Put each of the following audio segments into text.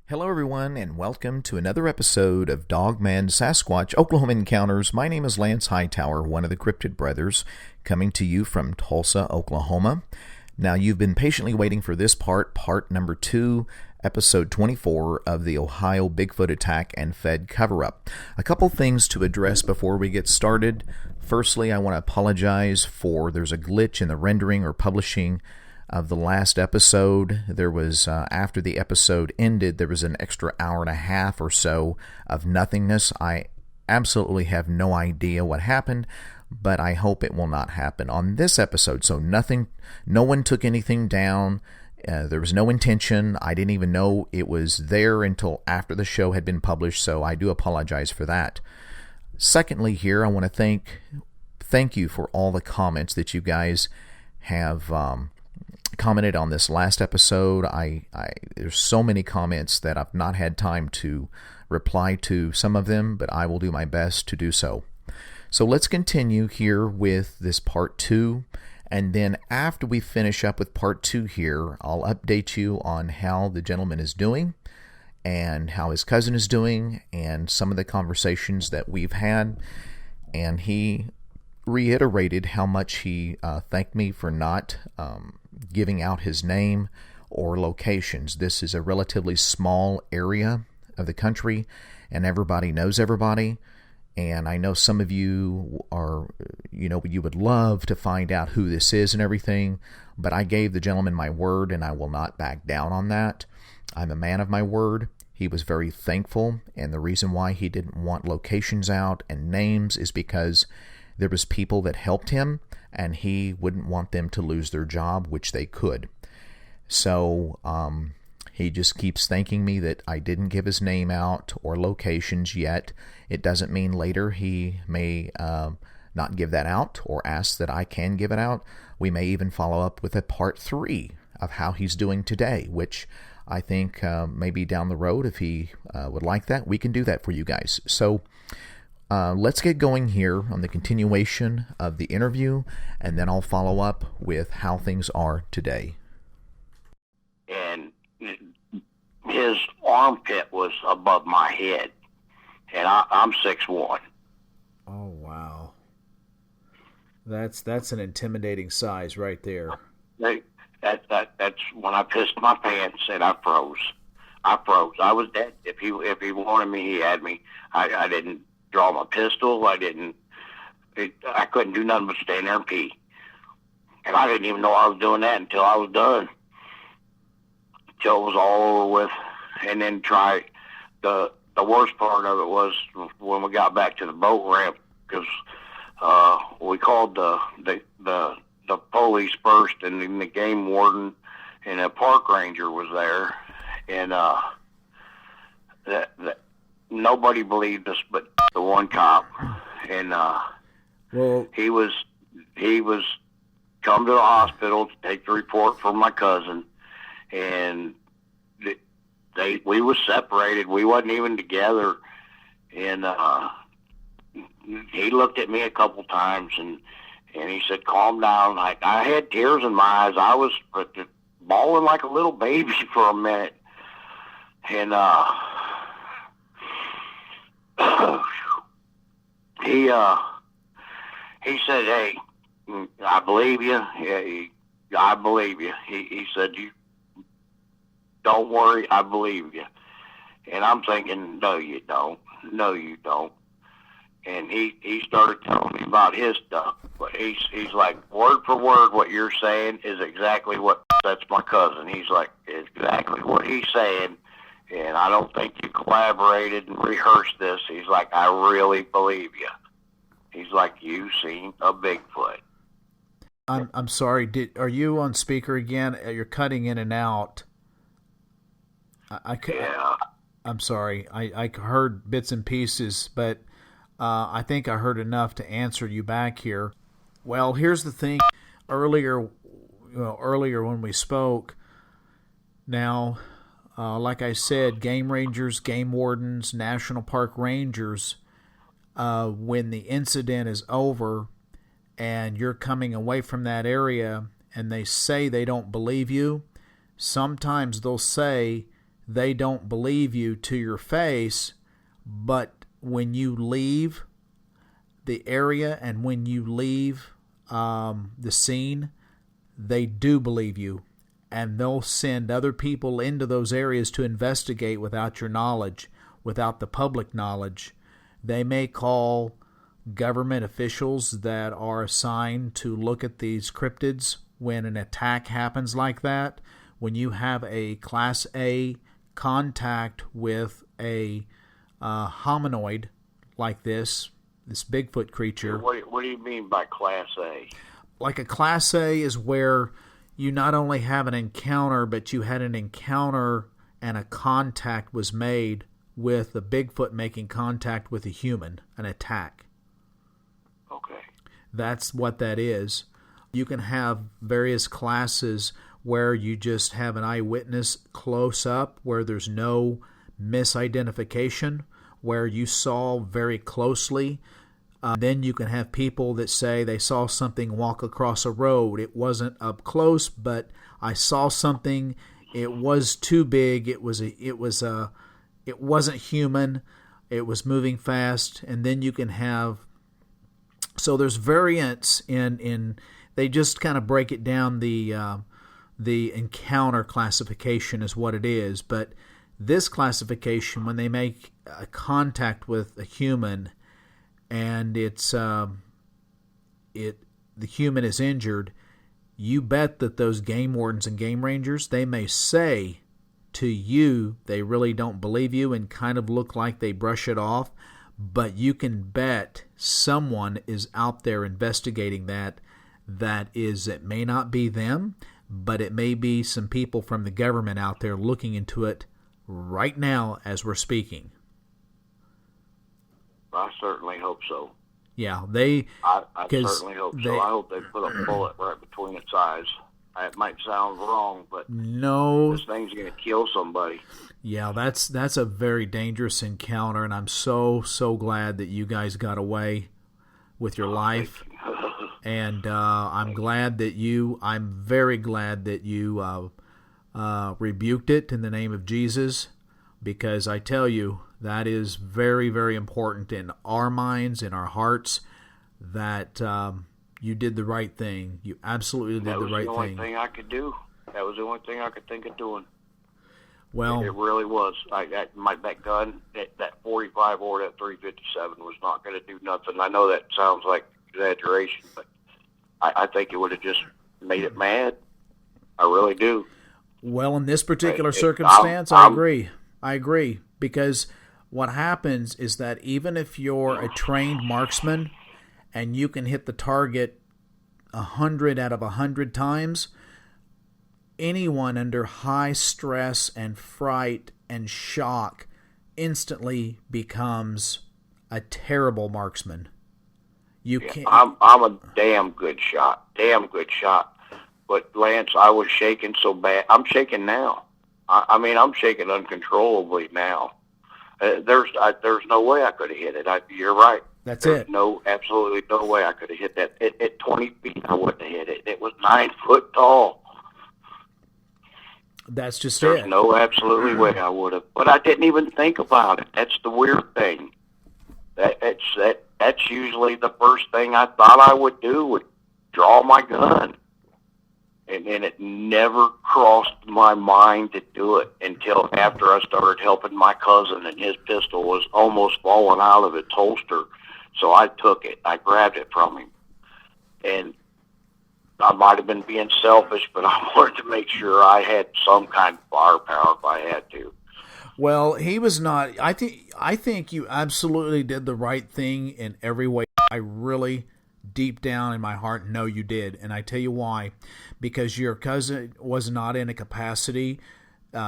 Hello, everyone, and welcome to another episode of Dogman Sasquatch Oklahoman Encounters. My name is Lance Hightower, one of the Cryptid brothers, coming to you from Tulsa, Oklahoma. Now, you've been patiently waiting for this part number 2, episode 24 of the Ohio Bigfoot attack and Fed cover-up. A couple things to address before we get started. Firstly, I want to apologize for there's a glitch in the rendering or publishing of the last episode. There was, after the episode ended, there was an extra hour and a half or so of nothingness. I absolutely have no idea what happened, but I hope it will not happen on this episode. So no one took anything down. There was no intention. I didn't even know it was there until after the show had been published, so I do apologize for that. Secondly, here, I want to thank you for all the comments that you guys have commented on this last episode. There's so many comments that I've not had time to reply to some of them, but I will do my best to do so. So let's continue here with this part 2, and then after we finish up with part 2 here, I'll update you on how the gentleman is doing and how his cousin is doing and some of the conversations that we've had. And he reiterated how much he thanked me for not giving out his name or locations. This is a relatively small area of the country, and everybody knows everybody. And I know some of you are, you would love to find out who this is and everything, but I gave the gentleman my word, and I will not back down on that. I'm a man of my word. He was very thankful, and the reason why he didn't want locations out and names is because there was people that helped him, and he wouldn't want them to lose their job, which they could. So he just keeps thanking me that I didn't give his name out or locations yet. It doesn't mean later he may not give that out or ask that I can give it out. We may even follow up with a part 3 of how he's doing today, which I think maybe down the road, if he would like that, we can do that for you guys. So let's get going here on the continuation of the interview, and then I'll follow up with how things are today. And his armpit was above my head, and I'm 6'1". Oh, wow. That's an intimidating size right there. That's when I pissed my pants and I froze. I was dead. If he wanted me, he had me. I didn't draw my pistol. I couldn't do nothing but stand there and pee. And I didn't even know I was doing that until I was done. Until it was all over with. And then the worst part of it was when we got back to the boat ramp, because we called the police first, and then the game warden and a park ranger was there, and that nobody believed us but the one cop, and he was come to the hospital to take the report from my cousin, and we was separated. We wasn't even together, and he looked at me a couple times, and he said, "Calm down." I had tears in my eyes. I was bawling like a little baby for a minute, and he said, "Hey, I believe you. I believe you." He said, "You don't worry, I believe you." And I'm thinking, "No, you don't. No, you don't." And he started telling me about his stuff, but he's like, word for word, what you're saying is exactly what. That's my cousin. He's like, exactly what he's saying. And I don't think you collaborated and rehearsed this. He's like, I really believe you. He's like, you seen a Bigfoot. I'm sorry. Are you on speaker again? You're cutting in and out. Yeah. I'm sorry. I heard bits and pieces, but I think I heard enough to answer you back here. Well, here's the thing. Earlier when we spoke, now, like I said, game rangers, game wardens, national park rangers, when the incident is over and you're coming away from that area and they say they don't believe you, sometimes they'll say they don't believe you to your face, but when you leave the area and when you leave the scene, they do believe you, and they'll send other people into those areas to investigate without your knowledge, without the public knowledge. They may call government officials that are assigned to look at these cryptids when an attack happens like that. When you have a Class A contact with a hominoid like this Bigfoot creature. What do you mean by Class A? Like a Class A is where you not only have an encounter, but you had an encounter and a contact was made with the Bigfoot making contact with a human, an attack. Okay. That's what that is. You can have various classes where you just have an eyewitness close up, where there's no misidentification, where you saw very closely. Then you can have people that say they saw something walk across a road. It wasn't up close, but I saw something. It was too big. It wasn't human. It was moving fast. And then you can have, so there's variants in they just kind of break it down. The encounter classification is what it is, but this classification, when they make a contact with a human and it's the human is injured, you bet that those game wardens and game rangers, they may say to you they really don't believe you and kind of look like they brush it off, but you can bet someone is out there investigating that. It may not be them, but it may be some people from the government out there looking into it right now as we're speaking. I certainly hope so. Yeah, I certainly hope so. I hope they put a bullet right between its eyes. It might sound wrong, but no, this thing's going to kill somebody. Yeah, that's a very dangerous encounter, and I'm so glad that you guys got away with your life. And I'm very glad that you rebuked it in the name of Jesus, because I tell you, that is very, very important in our minds, in our hearts, that you did the right thing. You absolutely did the right thing. That was the only thing I could do. That was the only thing I could think of doing. Well, it really was. That gun, that 45 or that 357 was not going to do nothing. I know that sounds like exaggeration, but I think it would have just made it mad. I really do. Well, in this particular circumstance, I agree, because what happens is that even if you're a trained marksman and you can hit the target 100 out of 100 times, anyone under high stress and fright and shock instantly becomes a terrible marksman. I'm a damn good shot. But Lance, I was shaking so bad. I'm shaking now. I'm shaking uncontrollably now. There's no way I could have hit it. You're right. There's absolutely no way I could have hit that. At 20 feet, I wouldn't have hit it. It was 9 foot tall. That's just There's no absolutely way I would have. But I didn't even think about it. That's the weird thing. That's usually the first thing I thought I would do, would draw my gun. And it never crossed my mind to do it until after I started helping my cousin, and his pistol was almost falling out of its holster. So I took it. I grabbed it from him. And I might have been being selfish, but I wanted to make sure I had some kind of firepower if I had to. Well, he was not. I think you absolutely did the right thing in every way. I really, deep down in my heart, know you did. And I tell you why. Because your cousin was not in a capacity.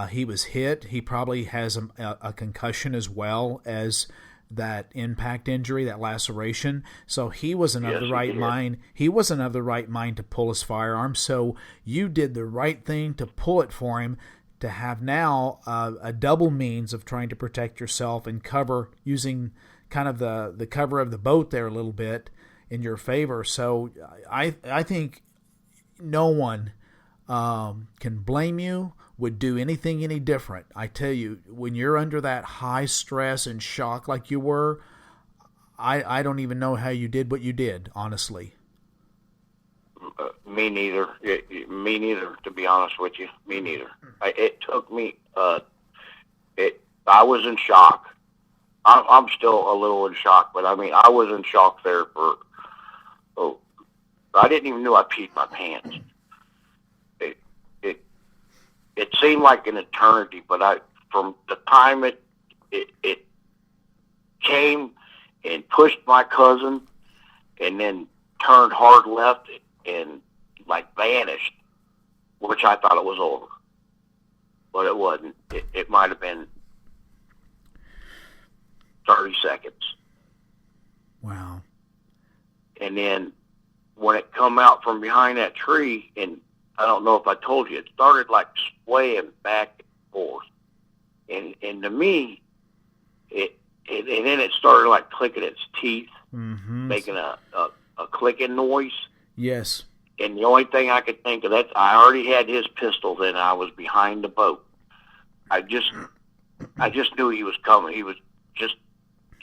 He was hit. He probably has a concussion as well as that impact injury, that laceration. So he wasn't of the right mind. He wasn't of the right mind to pull his firearm. So you did the right thing to pull it for him, to have now a double means of trying to protect yourself and cover, using kind of the cover of the boat there a little bit in your favor. So I think no one can blame you, would do anything any different. I tell you, when you're under that high stress and shock like you were, I don't even know how you did what you did, honestly. Me neither. Me neither, to be honest with you. Me neither. It took me, I was in shock. I'm still a little in shock, but I mean, I was in shock there for, I didn't even know I peed my pants. It seemed like an eternity, but from the time it came and pushed my cousin and then turned hard left and like vanished, which I thought it was over, but it wasn't. It might have been 30 seconds. Wow. And then when it come out from behind that tree, and I don't know if I told you, it started like swaying back and forth. And to me, and then it started like clicking its teeth, making a clicking noise. Yes. And the only thing I could think of, that I already had his pistol then. I was behind the boat. I just knew he was coming. He was just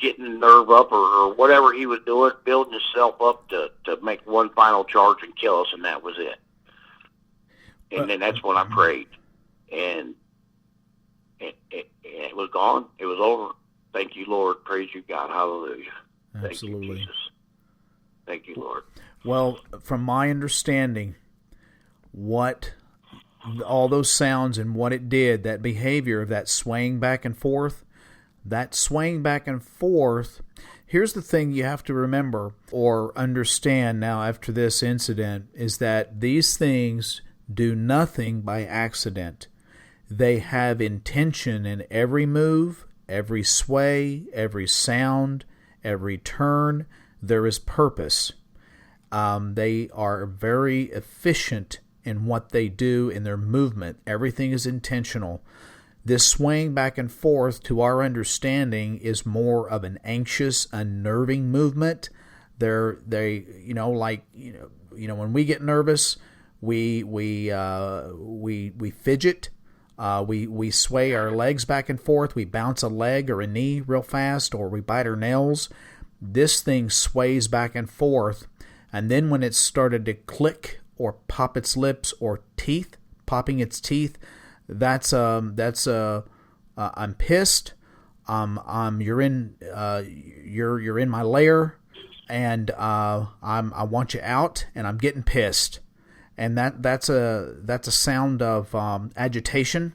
getting the nerve up or whatever he was doing, building himself up to make one final charge and kill us, and that was it. And then that's when I prayed. And it was gone. It was over. Thank you, Lord. Praise you, God. Hallelujah. Absolutely. Thank you, Jesus. Thank you, Lord. Well, from my understanding, what all those sounds and what it did, that behavior of that swaying back and forth, here's the thing you have to remember or understand now after this incident, is that these things do nothing by accident. They have intention in every move, every sway, every sound, every turn. There is purpose. They are very efficient in what they do in their movement. Everything is intentional. This swaying back and forth, to our understanding, is more of an anxious, unnerving movement. When we get nervous, we fidget. We sway our legs back and forth. We bounce a leg or a knee real fast, or we bite our nails. This thing sways back and forth, and then when it started to click or pop its lips or popping its teeth, that's I'm pissed. You're in my lair, and I want you out, and I'm getting pissed. And that's a sound of agitation,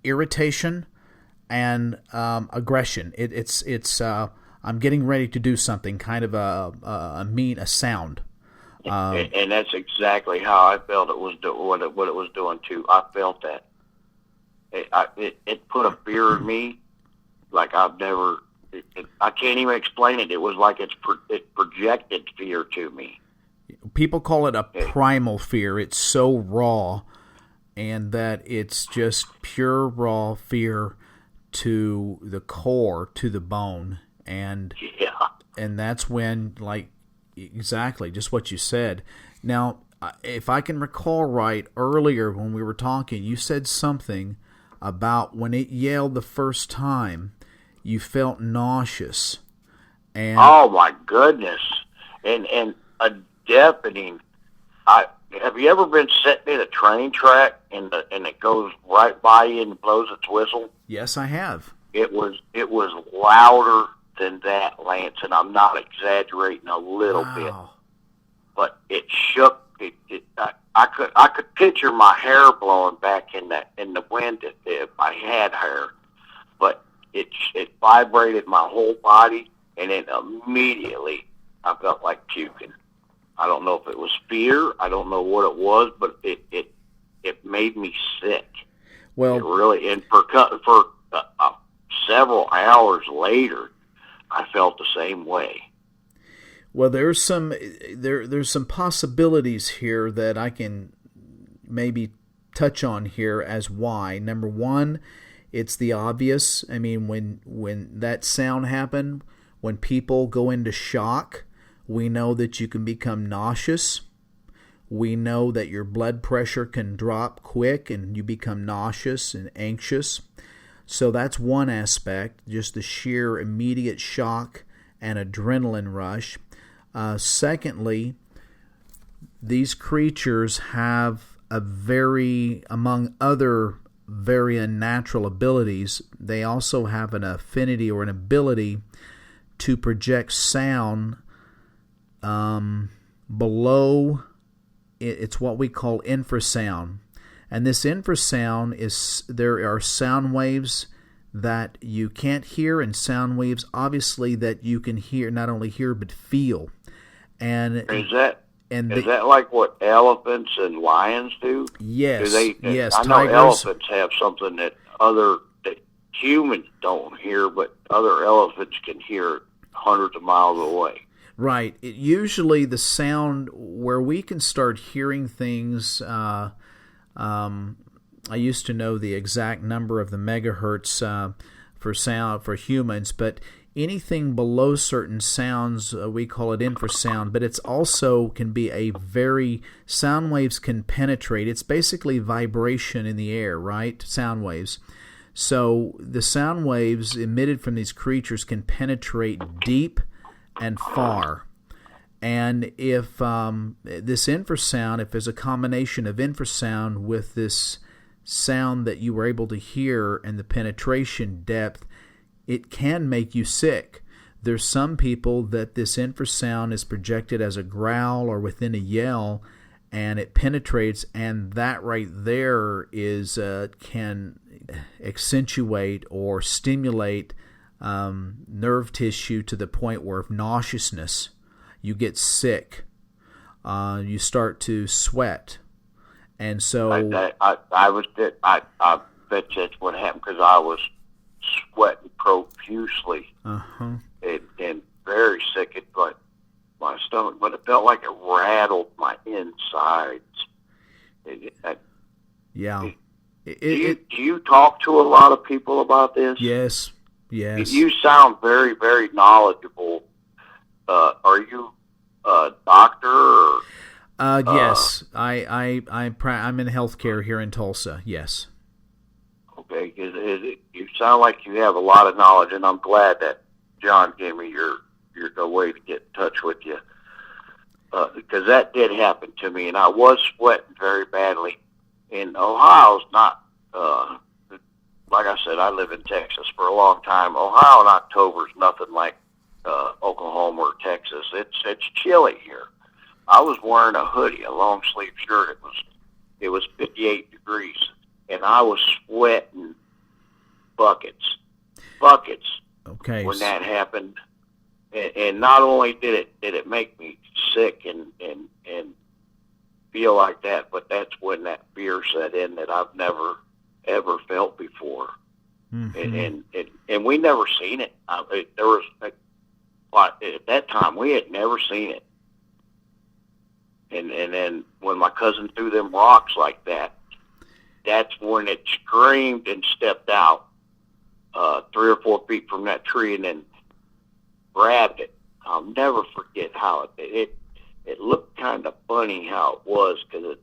irritation, and aggression. It's I'm getting ready to do something, kind of a sound. And that's exactly how I felt it was what it was doing too. I felt that. It put a fear in me like I've never. I can't even explain it. It was like it projected fear to me. People call it a primal fear. It's so raw, and that it's just pure raw fear to the core, to the bone, and that's when, like, exactly just what you said. Now, if I can recall right, earlier when we were talking, you said something about when it yelled the first time, you felt nauseous. And oh my goodness, and a deafening. Have you ever been sitting in a train track and it goes right by you and blows its whistle? Yes, I have. It was louder than that, Lance, and I'm not exaggerating a little bit. But it shook. I could picture my hair blowing back in the wind if I had hair, but it vibrated my whole body, and then immediately I felt like puking. I don't know if it was fear. I don't know what it was, but it made me sick. Well, it really, and for several hours later, I felt the same way. Well, there's some possibilities here that I can maybe touch on here as why. Number one, it's the obvious. I mean, when that sound happened, when people go into shock, we know that you can become nauseous. We know that your blood pressure can drop quick and you become nauseous and anxious. So that's one aspect, just the sheer immediate shock and adrenaline rush. Secondly, these creatures have among other very unnatural abilities, they also have an affinity or an ability to project sound below. It's what we call infrasound. And this infrasound is, there are sound waves that you can't hear and sound waves obviously that you can hear, not only hear but feel. And is that like what elephants and lions do? Yes. Yes. I know elephants have something that humans don't hear, but other elephants can hear hundreds of miles away. Right. Usually the sound where we can start hearing things, I used to know the exact number of the megahertz for sound for humans, but anything below certain sounds, we call it infrasound, but it's also can be sound waves can penetrate. It's basically vibration in the air, right? Sound waves. So the sound waves emitted from these creatures can penetrate deep and far. And if this infrasound, if there's a combination of infrasound with this sound that you were able to hear and the penetration depth, it can make you sick. There's some people that this infrasound is projected as a growl or within a yell, and it penetrates, and that right there is can accentuate or stimulate nerve tissue to the point where of nauseousness. You get sick. You start to sweat, and so I bet that's what happened, because I was sweating profusely and very sick. It got my stomach, but it felt like it rattled my insides. Do you talk to a lot of people about this? Yes. You sound very, very knowledgeable. Are you a doctor? Or, yes, I'm in healthcare here in Tulsa. Yes. Okay, because you sound like you have a lot of knowledge, and I'm glad that John gave me your way to get in touch with you, because that did happen to me, and I was sweating very badly. And Ohio's not, like I said, I live in Texas for a long time. Ohio in October is nothing like Oklahoma or Texas. It's chilly here. I was wearing a hoodie, a long sleeve shirt. It was 58 degrees, and I was sweating buckets. Okay. When that happened, and not only did it make me sick and feel like that, but that's when that fear set in that I've never ever felt before. Mm-hmm. And we never seen it. There was at that time we had never seen it. And then when my cousin threw them rocks like that, that's when it screamed and stepped out 3 or 4 feet from that tree and then grabbed it. I'll never forget how it looked kind of funny how it was, because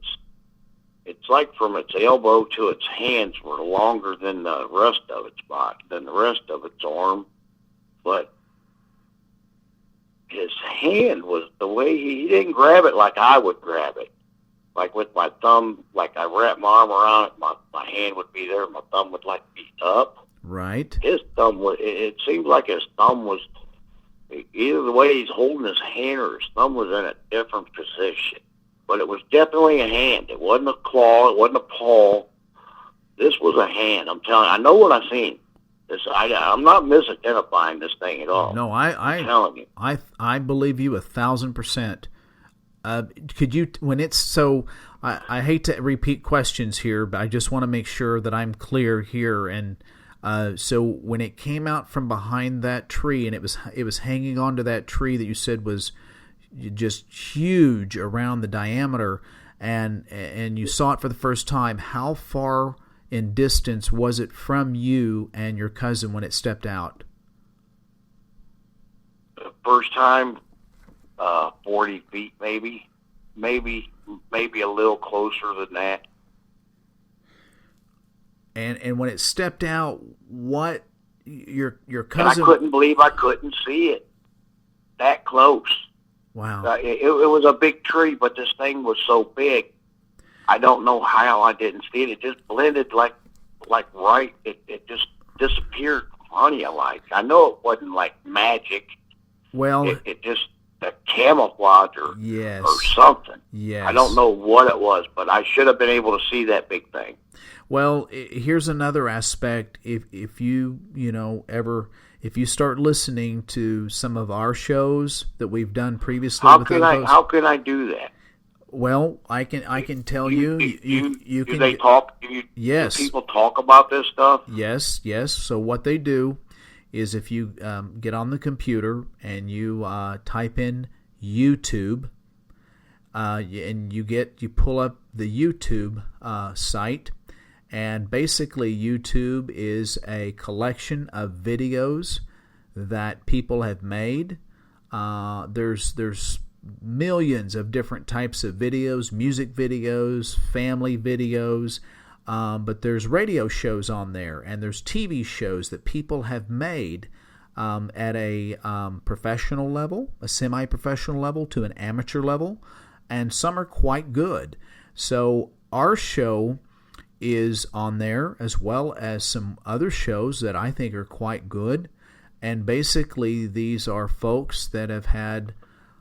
it's like from its elbow to its hands were longer than the rest of its body, than the rest of its arm, but his hand was the way he didn't grab it like I would grab it. Like with my thumb, like I wrapped my arm around it, my hand would be there, my thumb would like be up. Right. His thumb it seemed like his thumb was, either the way he's holding his hand or his thumb was in a different position. But it was definitely a hand. It wasn't a claw, it wasn't a paw. This was a hand. I'm telling you, I know what I've seen. I'm not misidentifying this thing at all. No, I'm telling you. I believe you 1,000%. Could you, when it's so, I hate to repeat questions here, but I just want to make sure that I'm clear here. And so when it came out from behind that tree and it was hanging onto that tree that you said was just huge around the diameter, and you saw it for the first time, how far in distance was it from you and your cousin when it stepped out? The first time, 40 feet maybe. maybe a little closer than that. And when it stepped out, what your And I cousin? couldn't believe I couldn't see it that close. Wow. It was a big tree, but this thing was so big. I don't know how I didn't see it. It just blended like right. It just disappeared on you like. I know it wasn't like magic. Well, It just a camouflage or something. Yes. I don't know what it was, but I should have been able to see that big thing. Well, here's another aspect. If you if you start listening to some of our shows that we've done previously, How can I do that? Well, I can tell you Do can. they talk? Yes. Do people talk about this stuff? Yes. So what they do is if you get on the computer and you type in YouTube, and you pull up the YouTube site, and basically YouTube is a collection of videos that people have made. There's millions of different types of videos, music videos, family videos, but there's radio shows on there, and there's TV shows that people have made at a professional level, a semi-professional level, to an amateur level, and some are quite good. So our show is on there, as well as some other shows that I think are quite good. And basically these are folks that have had,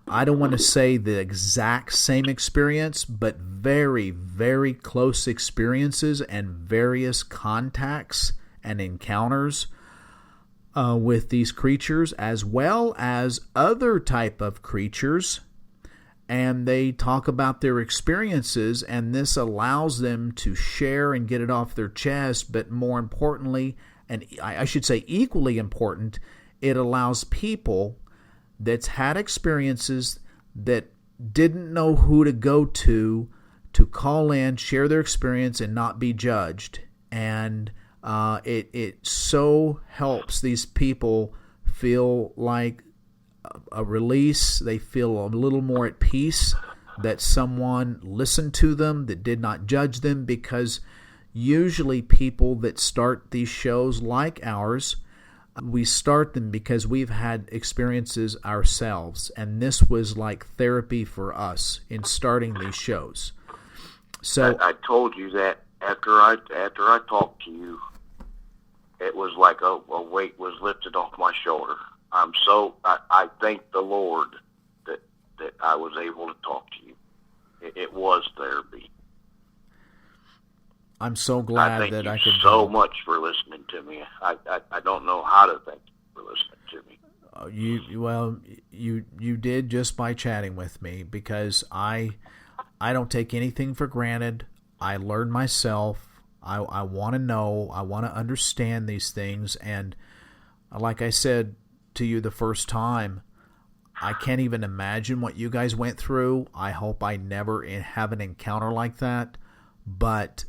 I don't want to say the exact same experience, but very, very close experiences and various contacts and encounters with these creatures, as well as other type of creatures. And they talk about their experiences, and this allows them to share and get it off their chest. But more importantly, and I should say equally important, it allows people that's had experiences that didn't know who to go to call in, share their experience, and not be judged. And it so helps these people feel like a release. They feel a little more at peace that someone listened to them, that did not judge them, because usually people that start these shows like ours, we start them because we've had experiences ourselves, and this was like therapy for us in starting these shows. So I told you that after I talked to you, it was like a weight was lifted off my shoulder. I thank the Lord that I was able to talk to you. It was therapy. I'm so glad that I could. Thank you so much for listening to me. I don't know how to thank you for listening to me. You did just by chatting with me, because I don't take anything for granted. I learn myself. I want to know. I want to understand these things, and like I said to you the first time, I can't even imagine what you guys went through. I hope I never have an encounter like that, but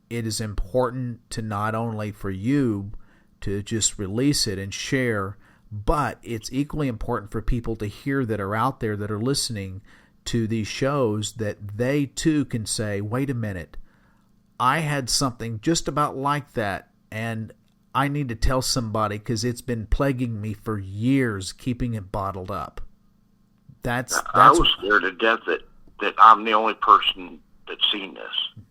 it is important to not only for you to just release it and share, but it's equally important for people to hear that are out there that are listening to these shows, that they too can say, wait a minute, I had something just about like that, and I need to tell somebody because it's been plaguing me for years, keeping it bottled up. That's I was scared to death that I'm the only person that's seen this.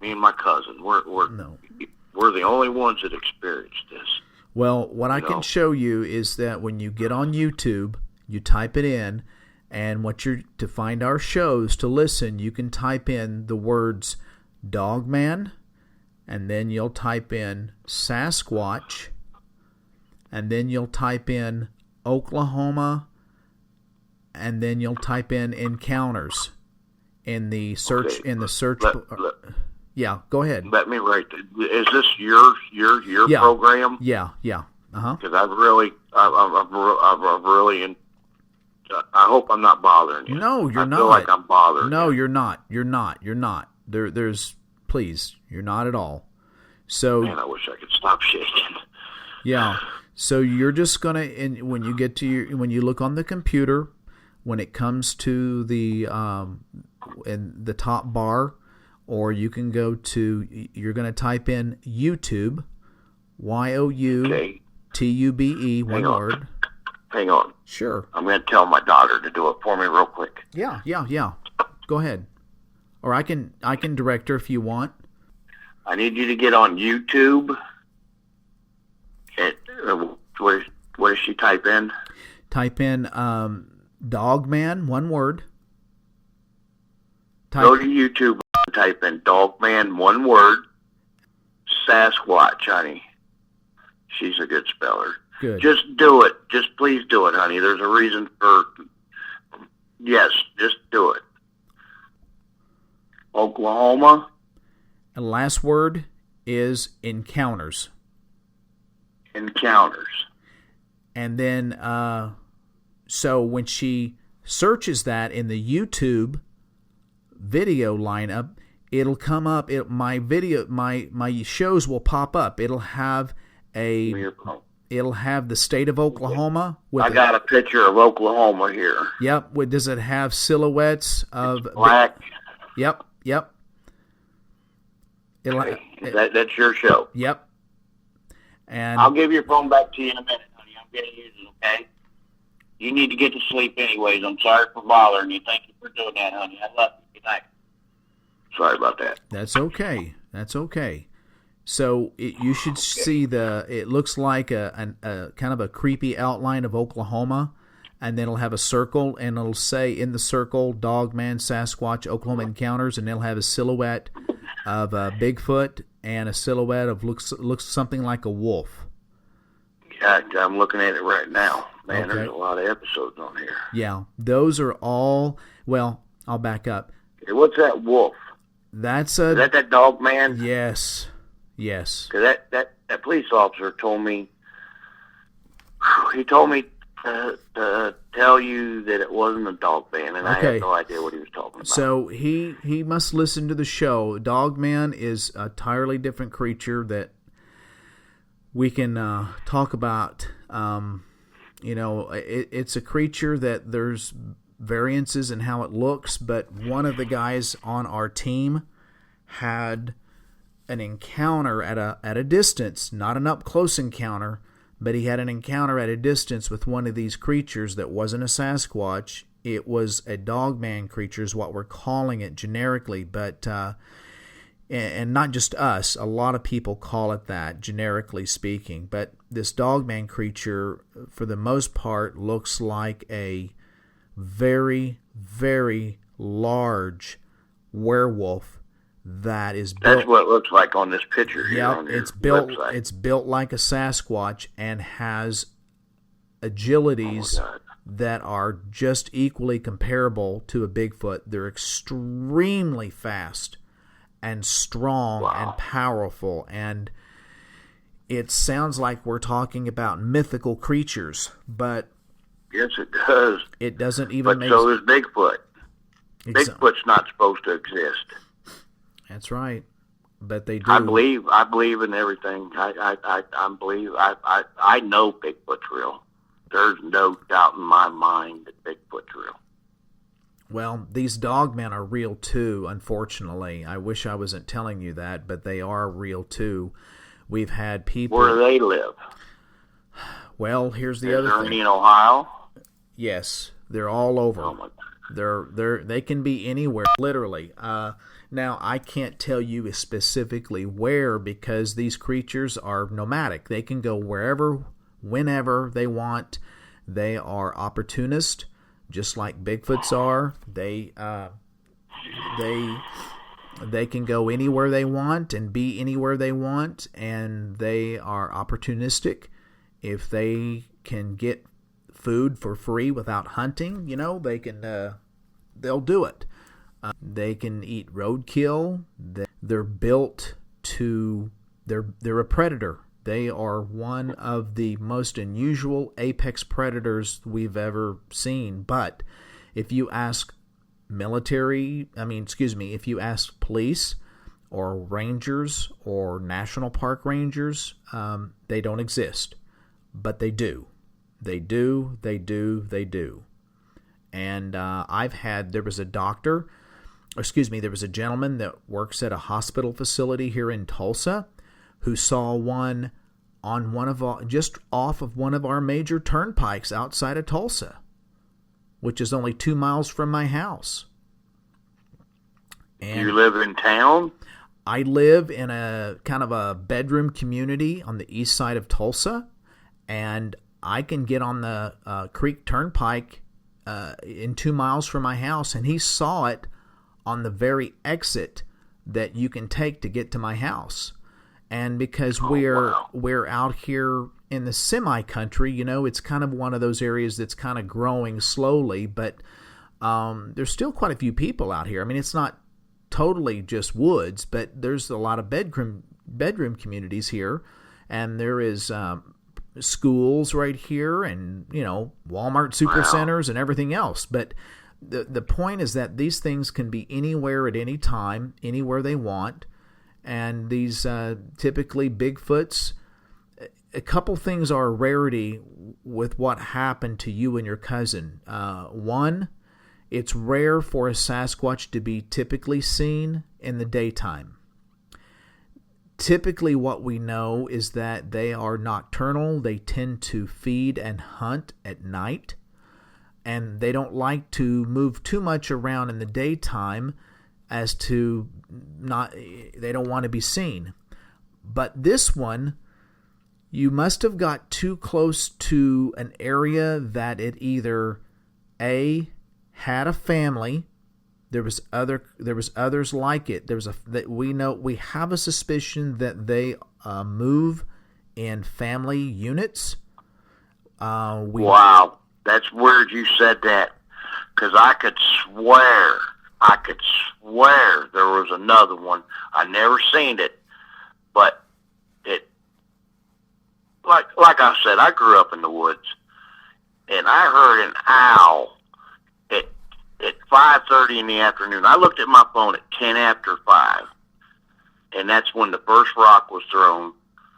Me and my cousin, we're the only ones that experienced this. Well, what I can show you is that when you get on YouTube, you type it in, and to find our shows to listen, you can type in the words Dogman, and then you'll type in Sasquatch, and then you'll type in Oklahoma, and then you'll type in Encounters in the search. Okay. In the search. Yeah, go ahead. Let me write that. Is this your program? Yeah. Because I've really, I hope I'm not bothering you. No, you're not. I feel like I'm bothering. No, you. You're not. You're not. There's please, you're not at all. So, man, I wish I could stop shaking. Yeah. So you're just gonna, when you look on the computer, when it comes to the in the top bar, or you can go to, you're going to type in YouTube, YOUTUBE, one word. Hang on. Sure. I'm going to tell my daughter to do it for me real quick. Yeah. Go ahead. Or I can direct her if you want. I need you to get on YouTube. What does she type in? Type in Dogman, one word. Go to YouTube and type in Dogman, one word, Sasquatch, honey. She's a good speller. Good. Just do it. Just please do it, honey. There's a reason for... Yes, just do it. Oklahoma. And last word is encounters. Encounters. And then, so when she searches that in the YouTube video lineup, it'll come up. My shows will pop up. It'll have the state of Oklahoma. I got a picture of Oklahoma here. Yep. Does it have silhouettes of black? Yep. That's your show. Yep. And I'll give your phone back to you in a minute, honey. I'm going to use it, okay? You need to get to sleep anyways. I'm sorry for bothering you. Thank you for doing that, honey. I love you. Good night. Sorry about that. That's okay. So you should see it looks like a kind of a creepy outline of Oklahoma, and then it'll have a circle, and it'll say in the circle, Dogman Sasquatch Oklahoma Encounters, and it'll have a silhouette of Bigfoot and a silhouette of looks something like a wolf. Yeah, I'm looking at it right now. Man, Okay. There's a lot of episodes on here. Yeah, those are all, well, I'll back up. Hey, what's that wolf? Is that dog man? Yes. Because that police officer told me, he told me to tell you that it wasn't a dog man, and I had no idea what he was talking about. So he must listen to the show. Dogman is a entirely different creature that we can talk about. It's a creature that there's variances in how it looks, but one of the guys on our team had an encounter at a distance, not an up close encounter, but he had an encounter at a distance with one of these creatures that wasn't a Sasquatch. It was a Dogman creature is what we're calling it generically, but and not just us, a lot of people call it that, generically speaking. But this Dogman creature, for the most part, looks like a very, very large werewolf that is built. That's what it looks like on this picture here. Yeah, on your it's built. website. It's built like a Sasquatch and has agilities that are just equally comparable to a Bigfoot. They're extremely fast and strong and powerful, and it sounds like we're talking about mythical creatures, but yes, it does. It doesn't even make so is Bigfoot. Bigfoot's not supposed to exist. That's right, but they do. I believe in everything. I know Bigfoot's real. There's no doubt in my mind that Bigfoot's real. Well, these dogmen are real too, unfortunately. I wish I wasn't telling you that, but they are real too. We've had people... Where do they live? Well, here's the other thing. Are they in Ohio? Yes, they're all over. Oh my God. They can be anywhere, literally. Now, I can't tell you specifically where because these creatures are nomadic. They can go wherever, whenever they want. They are opportunist, just like Bigfoots are. They can go anywhere they want and be anywhere they want, and they are opportunistic. If they can get food for free without hunting, they can. They'll do it. They can eat roadkill. They're built to. They're a predator. They are one of the most unusual apex predators we've ever seen. But if you ask if you ask police or rangers or national park rangers, they don't exist. But they do. They do. And there was a gentleman that works at a hospital facility here in Tulsa who saw one on just off of one of our major turnpikes outside of Tulsa, which is only 2 miles from my house. And you live in town? I live in a kind of a bedroom community on the east side of Tulsa, and I can get on the Creek Turnpike in 2 miles from my house, and he saw it on the very exit that you can take to get to my house. And because we're out here in the semi-country, it's kind of one of those areas that's kind of growing slowly, but there's still quite a few people out here. I mean, it's not totally just woods, but there's a lot of bedroom communities here, and there is schools right here, and Walmart supercenters and everything else. But the point is that these things can be anywhere at any time, anywhere they want, and these typically Bigfoots. A couple things are a rarity with what happened to you and your cousin. One, it's rare for a Sasquatch to be typically seen in the daytime. Typically what we know is that they are nocturnal. They tend to feed and hunt at night, and they don't like to move too much around in the daytime they don't want to be seen. But this one, you must have got too close to an area that it either had a family. There was others like it. We have a suspicion that they move in family units. Wow, that's weird you said that, because I could swear there was another one. I never seen it, but it, like I said, I grew up in the woods, and I heard an owl at 5:30 in the afternoon. I looked at my phone at 10 after 5, and that's when the first rock was thrown.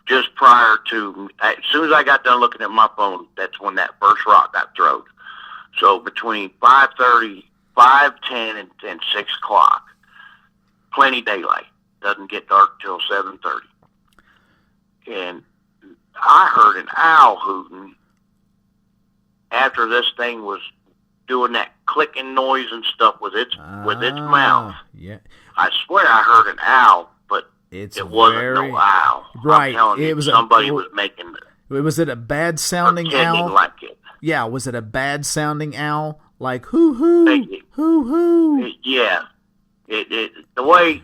Just prior to, as soon as I got done looking at my phone, that's when that first rock got thrown. So between 5:30, 5:10, and 6 o'clock, plenty daylight. Doesn't get dark till 7:30. And I heard an owl hooting after this thing was doing that clicking noise and stuff with its mouth. Yeah. I swear I heard an owl, but it wasn't no owl. Right. I'm telling you, somebody was making it. Was it a bad sounding owl? Like it. Yeah, was it a bad sounding owl? Like hoo hoo, hoo hoo. Yeah. The way,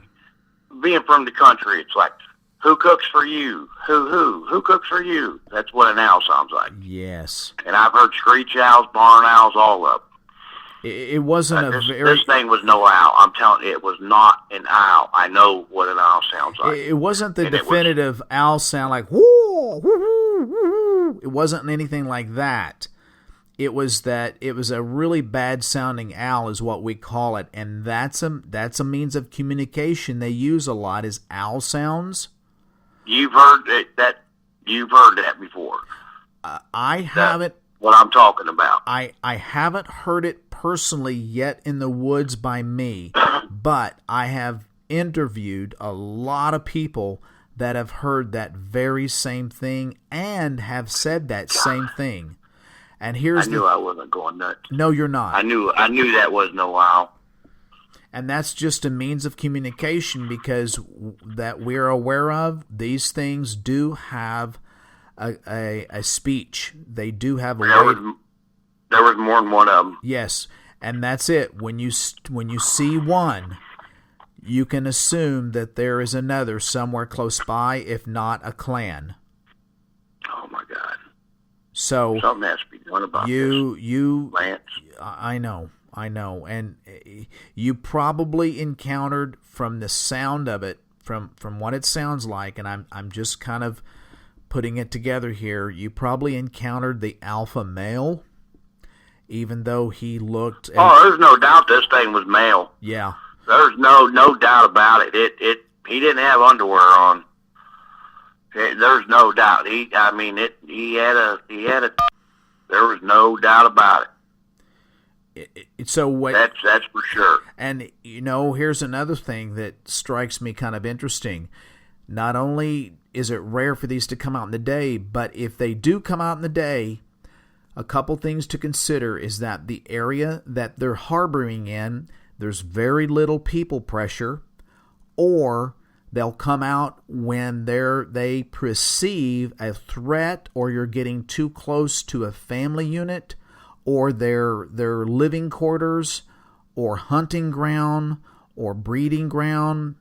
being from the country, it's like, who cooks for you? Who cooks for you? That's what an owl sounds like. Yes. And I've heard screech owls, barn owls, all up. It wasn't this thing was no owl. I'm telling you, it was not an owl. I know what an owl sounds like. It wasn't the definitive owl sound like whoo, whoo, whoo, whoo. It wasn't anything like that. It was a really bad sounding owl is what we call it, and that's a means of communication they use a lot is owl sounds. You've heard that before. I haven't. What I'm talking about. I haven't heard it personally yet in the woods by me, but I have interviewed a lot of people that have heard that very same thing and have said that same thing. And I knew I wasn't going nuts. No, you're not. I knew that was no owl. And that's just a means of communication because that we're aware of. These things do have a speech. They do have a way. There was more than one of them. Yes, and that's it. When you see one, you can assume that there is another somewhere close by, if not a clan. Oh my God! So something has to be done about this. Lance. I know, and you probably encountered from the sound of it, from what it sounds like, and I'm just kind of putting it together here. You probably encountered the alpha male, even though he looked. There's no doubt this thing was male. Yeah. There's no doubt about it. He didn't have underwear on. There's no doubt. He had a. There was no doubt about it. So what? That's for sure. And here's another thing that strikes me kind of interesting. Not only is it rare for these to come out in the day, but if they do come out in the day, a couple things to consider is that the area that they're harboring in, there's very little people pressure, or they'll come out when they perceive a threat, or you're getting too close to a family unit, or their living quarters, or hunting ground, or breeding ground,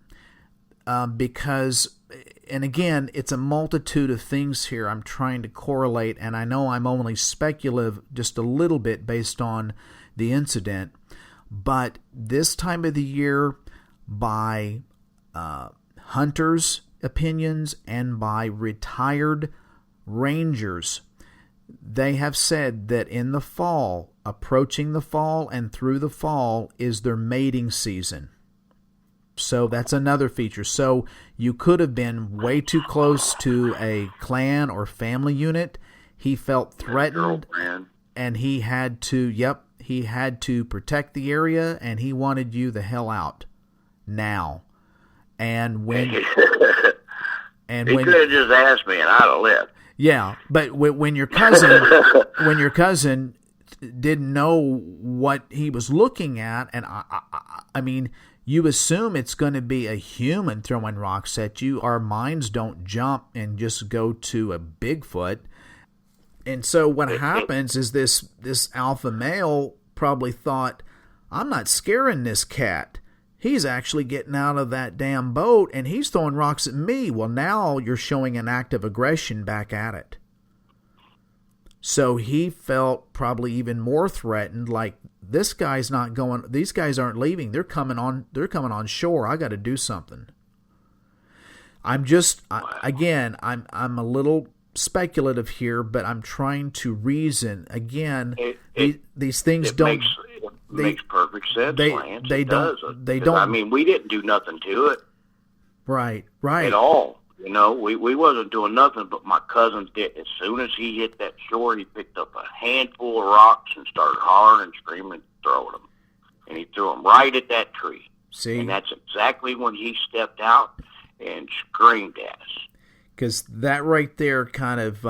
because, and again, it's a multitude of things here I'm trying to correlate, and I know I'm only speculative just a little bit based on the incident, but this time of the year, by hunters' opinions and by retired rangers, they have said that in the fall, approaching the fall and through the fall, is their mating season. So that's another feature. So you could have been way too close to a clan or family unit. He felt threatened, and he had to protect the area, and he wanted you the hell out now. And when he could have just asked me, and I'd have left. Yeah, but when your cousin didn't know what he was looking at, and I mean, you assume it's going to be a human throwing rocks at you. Our minds don't jump and just go to a Bigfoot. And so what happens is this alpha male probably thought, I'm not scaring this cat. He's actually getting out of that damn boat, and he's throwing rocks at me. Well, now you're showing an act of aggression back at it. So he felt probably even more threatened, like, this guy's not going, these guys aren't leaving. They're coming on shore. I got to do something. I'm a little speculative here, but I'm trying to reason. Again, these things don't... Makes perfect sense, Lance. They don't. I mean, we didn't do nothing to it. Right. At all. We wasn't doing nothing, but my cousins did. As soon as he hit that shore, he picked up a handful of rocks and started hollering and screaming and throwing them. And he threw them right at that tree. See? And that's exactly when he stepped out and screamed at us. Because that right there kind of...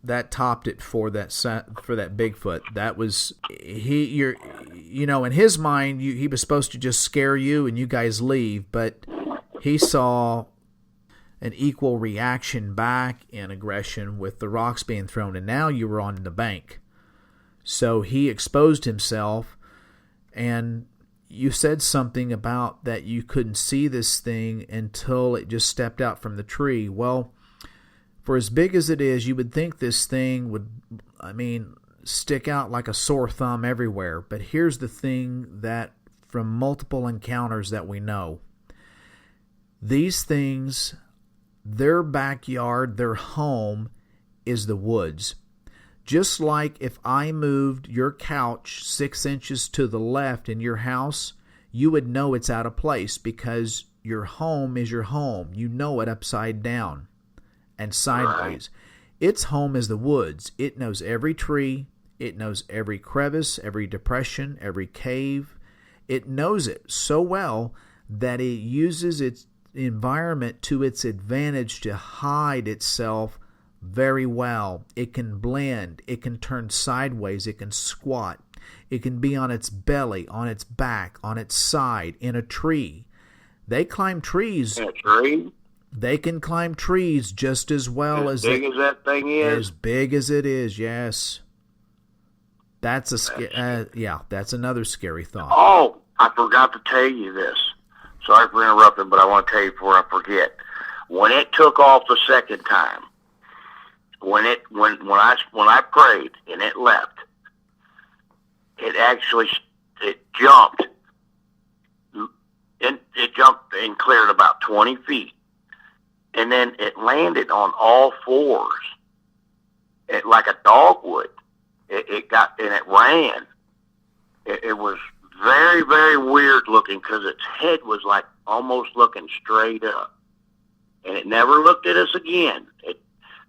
that topped it for that Bigfoot. That was in his mind, he was supposed to just scare you and you guys leave, but he saw an equal reaction back in aggression with the rocks being thrown, and now you were on the bank. So he exposed himself, and you said something about that you couldn't see this thing until it just stepped out from the tree. Well, for as big as it is, you would think this thing would, stick out like a sore thumb everywhere. But here's the thing that from multiple encounters that we know. These things, their backyard, their home is the woods. Just like if I moved your couch 6 inches to the left in your house, you would know it's out of place because your home is your home. You know it upside down and sideways. Right. Its home is the woods. It knows every tree. It knows every crevice, every depression, every cave. It knows it so well that it uses its environment to its advantage to hide itself very well. It can blend. It can turn sideways. It can squat. It can be on its belly, on its back, on its side, in a tree. They climb trees. In a tree? They can climb trees just as well as big as that thing is. As big as it is, yes. That's that's another scary thought. Oh, I forgot to tell you this. Sorry for interrupting, but I want to tell you before I forget. When it took off the second time, when I prayed and it left, it jumped. It jumped and cleared about 20 feet. And then it landed on all fours, like a dog would. It ran. It was very, very weird looking because its head was like almost looking straight up. And it never looked at us again.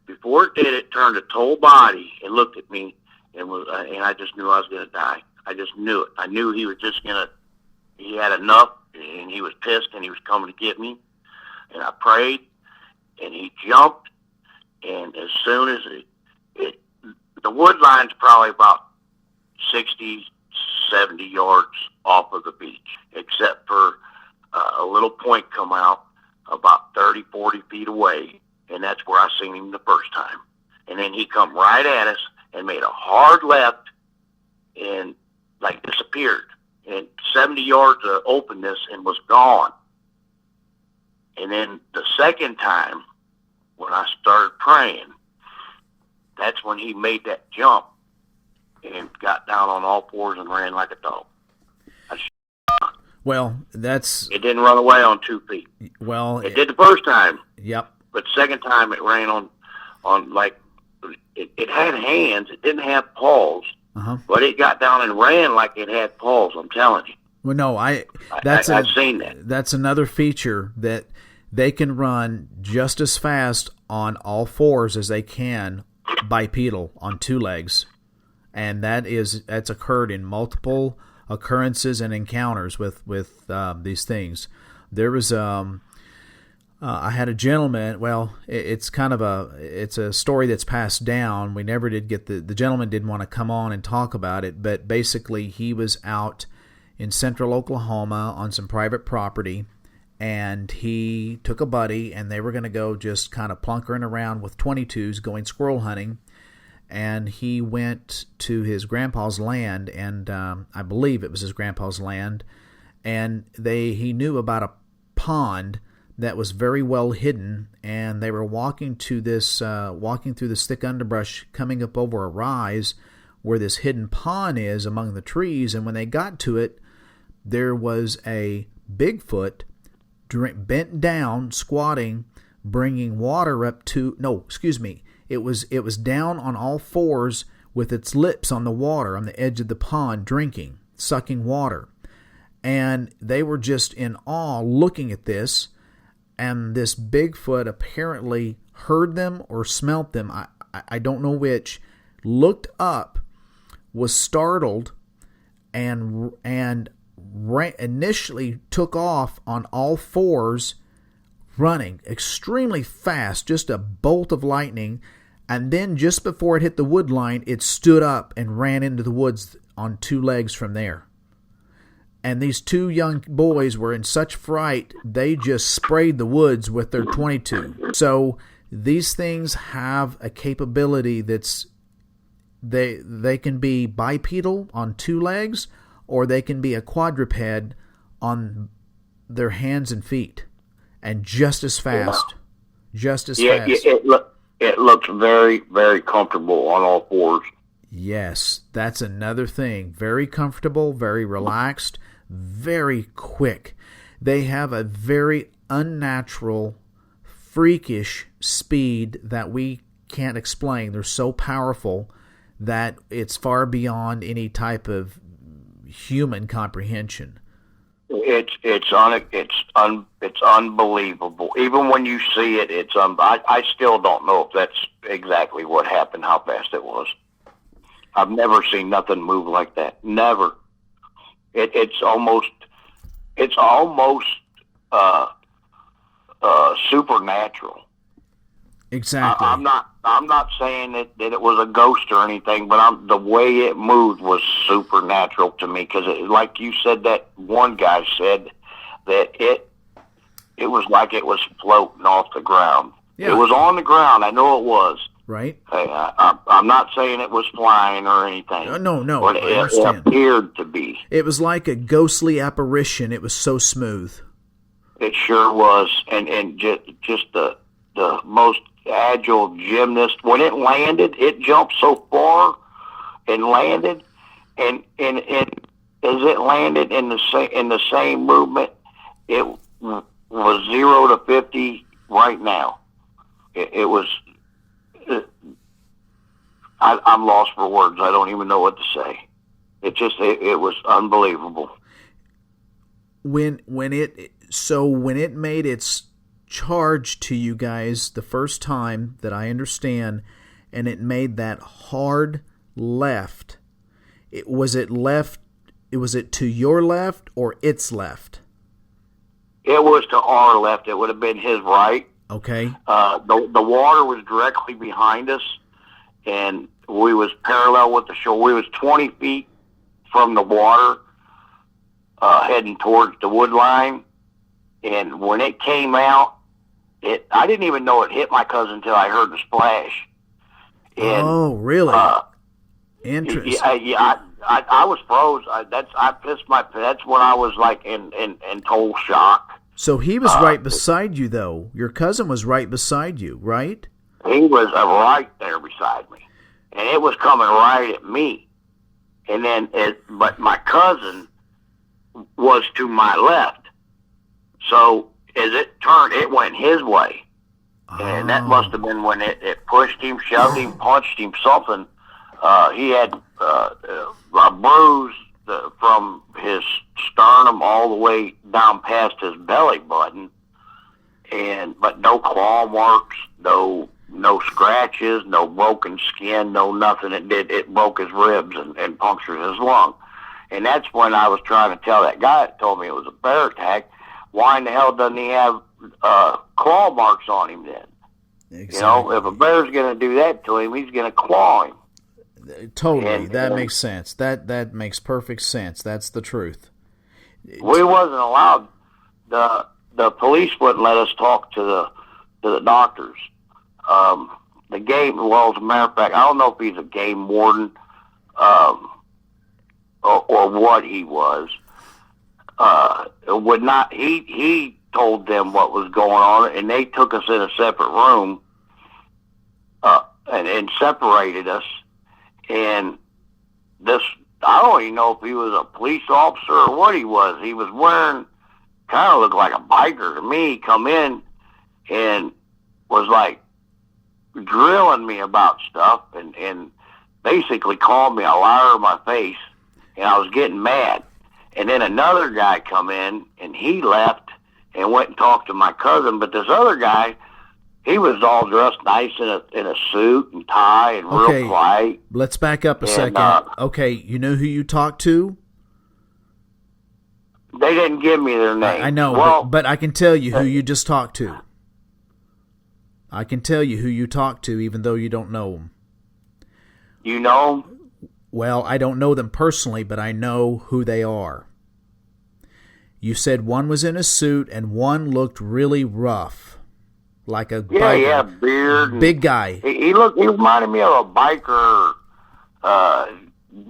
Before it did, it turned its whole body and looked at me, and I just knew I was going to die. I just knew it. I knew he was just he had enough, and he was pissed, and he was coming to get me. And I prayed, and he jumped, and as soon as the wood line's probably about 60, 70 yards off of the beach, except for a little point come out about 30, 40 feet away, and that's where I seen him the first time. And then he come right at us and made a hard left and like disappeared. And 70 yards of openness and was gone. And then the second time, when I started praying, that's when he made that jump and got down on all fours and ran like a dog. Well, it didn't run away on 2 feet. Well, it did the first time. Yep. But second time it ran on like, it had hands. It didn't have paws. But it got down and ran like it had paws. I'm telling you. Well, no, I've seen that. That's another feature, that they can run just as fast on all fours as they can bipedal on 2 legs, and that's occurred in multiple occurrences and encounters with these things. There was I had a gentleman. Well, it's a story that's passed down. We never did get the gentleman didn't want to come on and talk about it, but basically he was out in central Oklahoma on some private property, and he took a buddy, and they were going to go just kind of plunkering around with 22s going squirrel hunting. And he went to his grandpa's land, and I believe it was his grandpa's land, and he knew about a pond that was very well hidden, and they were walking through this thick underbrush, coming up over a rise where this hidden pond is among the trees. And when they got to it, there was a Bigfoot bent down, squatting, bringing water up to, no, excuse me, it was down on all fours with its lips on the water on the edge of the pond, drinking, sucking water. And they were just in awe looking at this. And this Bigfoot apparently heard them or smelt them. I don't know which. Looked up, was startled, and initially took off on all fours, running extremely fast, just a bolt of lightning. And then just before it hit the wood line, it stood up and ran into the woods on 2 legs from there. And these 2 young boys were in such fright, they just sprayed the woods with their 22. So these things have a capability that's they can be bipedal on 2 legs, or they can be a quadruped on their hands and feet, and just as fast. Just as fast. It looks very, very comfortable on all fours. Yes, that's another thing. Very comfortable, very relaxed, very quick. They have a very unnatural, freakish speed that we can't explain. They're so powerful that it's far beyond any type of human comprehension. It's unbelievable. Even when you see it, I still don't know if that's exactly what happened, how fast it was. I've never seen nothing move like that. Never. It's almost supernatural. Exactly. I'm not saying that it was a ghost or anything, but the way it moved was supernatural to me, because like you said, that one guy said that it was like it was floating off the ground. Yeah. It was on the ground. I know it was. Right. I'm not saying it was flying or anything. No. But it appeared to be. It was like a ghostly apparition. It was so smooth. It sure was, and just the most agile gymnast. When it landed, it jumped so far and landed, and as it landed in the same movement, it was 0 to 50 right now. It was. I'm lost for words. I don't even know what to say. It was unbelievable. When it made its charge to you guys the first time that I understand, and it made that hard left, Was it left? Was it to your left or its left? It was to our left. It would have been his right. Okay. The water was directly behind us, and we was parallel with the shore. We was 20 feet from the water, heading towards the wood line. And when it came out, I didn't even know it hit my cousin until I heard the splash. And, oh, really? Interesting. Yeah, I was froze. I pissed my. That's when I was like in total shock. So he was right beside you, though. Your cousin was right beside you, right? He was right there beside me, and it was coming right at me. And then, but my cousin was to my left. So as it turned, it went his way, and that must have been when it pushed him, shoved him, punched him, something. He had a bruise from his sternum all the way down past his belly button, but no claw marks, no scratches, no broken skin, no nothing. It broke his ribs and punctured his lung. And that's when I was trying to tell that guy that told me it was a bear attack, why in the hell doesn't he have claw marks on him then? Exactly. You know, if a bear's going to do that to him, he's going to claw him. Totally, that makes sense. That makes perfect sense. That's the truth. We wasn't allowed. The police wouldn't let us talk to the doctors. The game, well, as a matter of fact, I don't know if he's a game warden or what he was. Would not. He told them what was going on, and they took us in a separate room and separated us. And this, I don't even know if he was a police officer or what he was. He was wearing, kind of looked like a biker to me. He come in and was like drilling me about stuff and basically called me a liar in my face. And I was getting mad. And then another guy come in and he left and went and talked to my cousin. But this other guy, he was all dressed nice in a suit and tie and real polite. Let's back up a second. Okay, you know who you talked to? They didn't give me their name. I know, but I can tell you who you just talked to. I can tell you who you talked to, even though you don't know them. You know them? Well, I don't know them personally, but I know who they are. You said one was in a suit and one looked really rough. Like a biker. Yeah, beard. Big guy. He reminded me of a biker,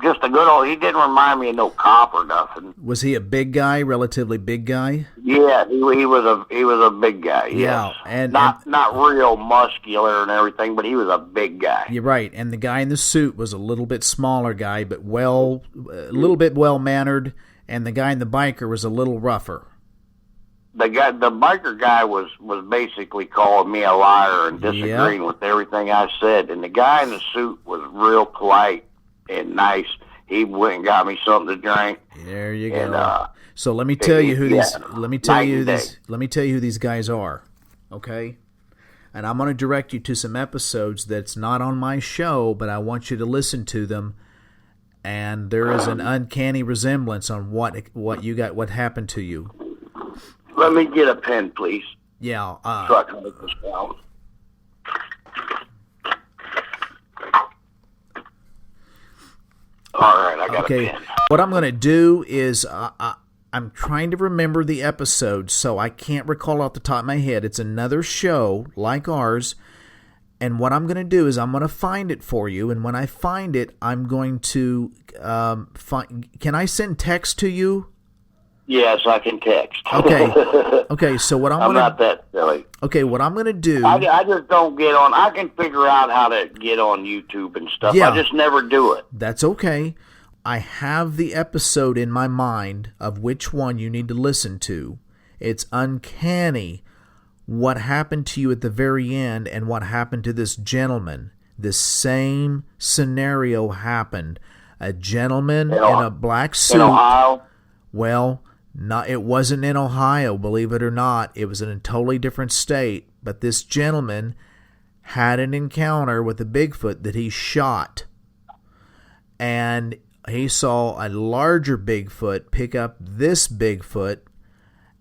just a good old, he didn't remind me of no cop or nothing. Was he a big guy, relatively big guy? Yeah, he was a big guy, yeah, yes. And not real muscular and everything, but he was a big guy. You're right, and the guy in the suit was a little bit smaller guy, but a little bit well-mannered, and the guy in the biker was a little rougher. The biker guy was basically calling me a liar and disagreeing with everything I said. And the guy in the suit was real polite and nice. He went and got me something to drink. There you go. So let me tell you who these. Let me tell you who these guys are. Okay, and I'm going to direct you to some episodes that's not on my show, but I want you to listen to them. And there is an uncanny resemblance on what happened to you. Let me get a pen, please. Yeah. So I can make this down. All right, I got a pen. What I'm going to do is I'm trying to remember the episode, so I can't recall off the top of my head. It's another show like ours, and what I'm going to do is I'm going to find it for you, and when I find it, I'm going to can I send text to you? Yes, I can text. Okay. So I'm not that silly. Okay, what I'm going to do... I just don't get on... I can figure out how to get on YouTube and stuff. Yeah, I just never do it. That's okay. I have the episode in my mind of which one you need to listen to. It's uncanny what happened to you at the very end and what happened to this gentleman. The same scenario happened. A gentleman in a black suit... In Ohio? Well... it wasn't in Ohio, believe it or not. It was in a totally different state. But this gentleman had an encounter with a Bigfoot that he shot. And he saw a larger Bigfoot pick up this Bigfoot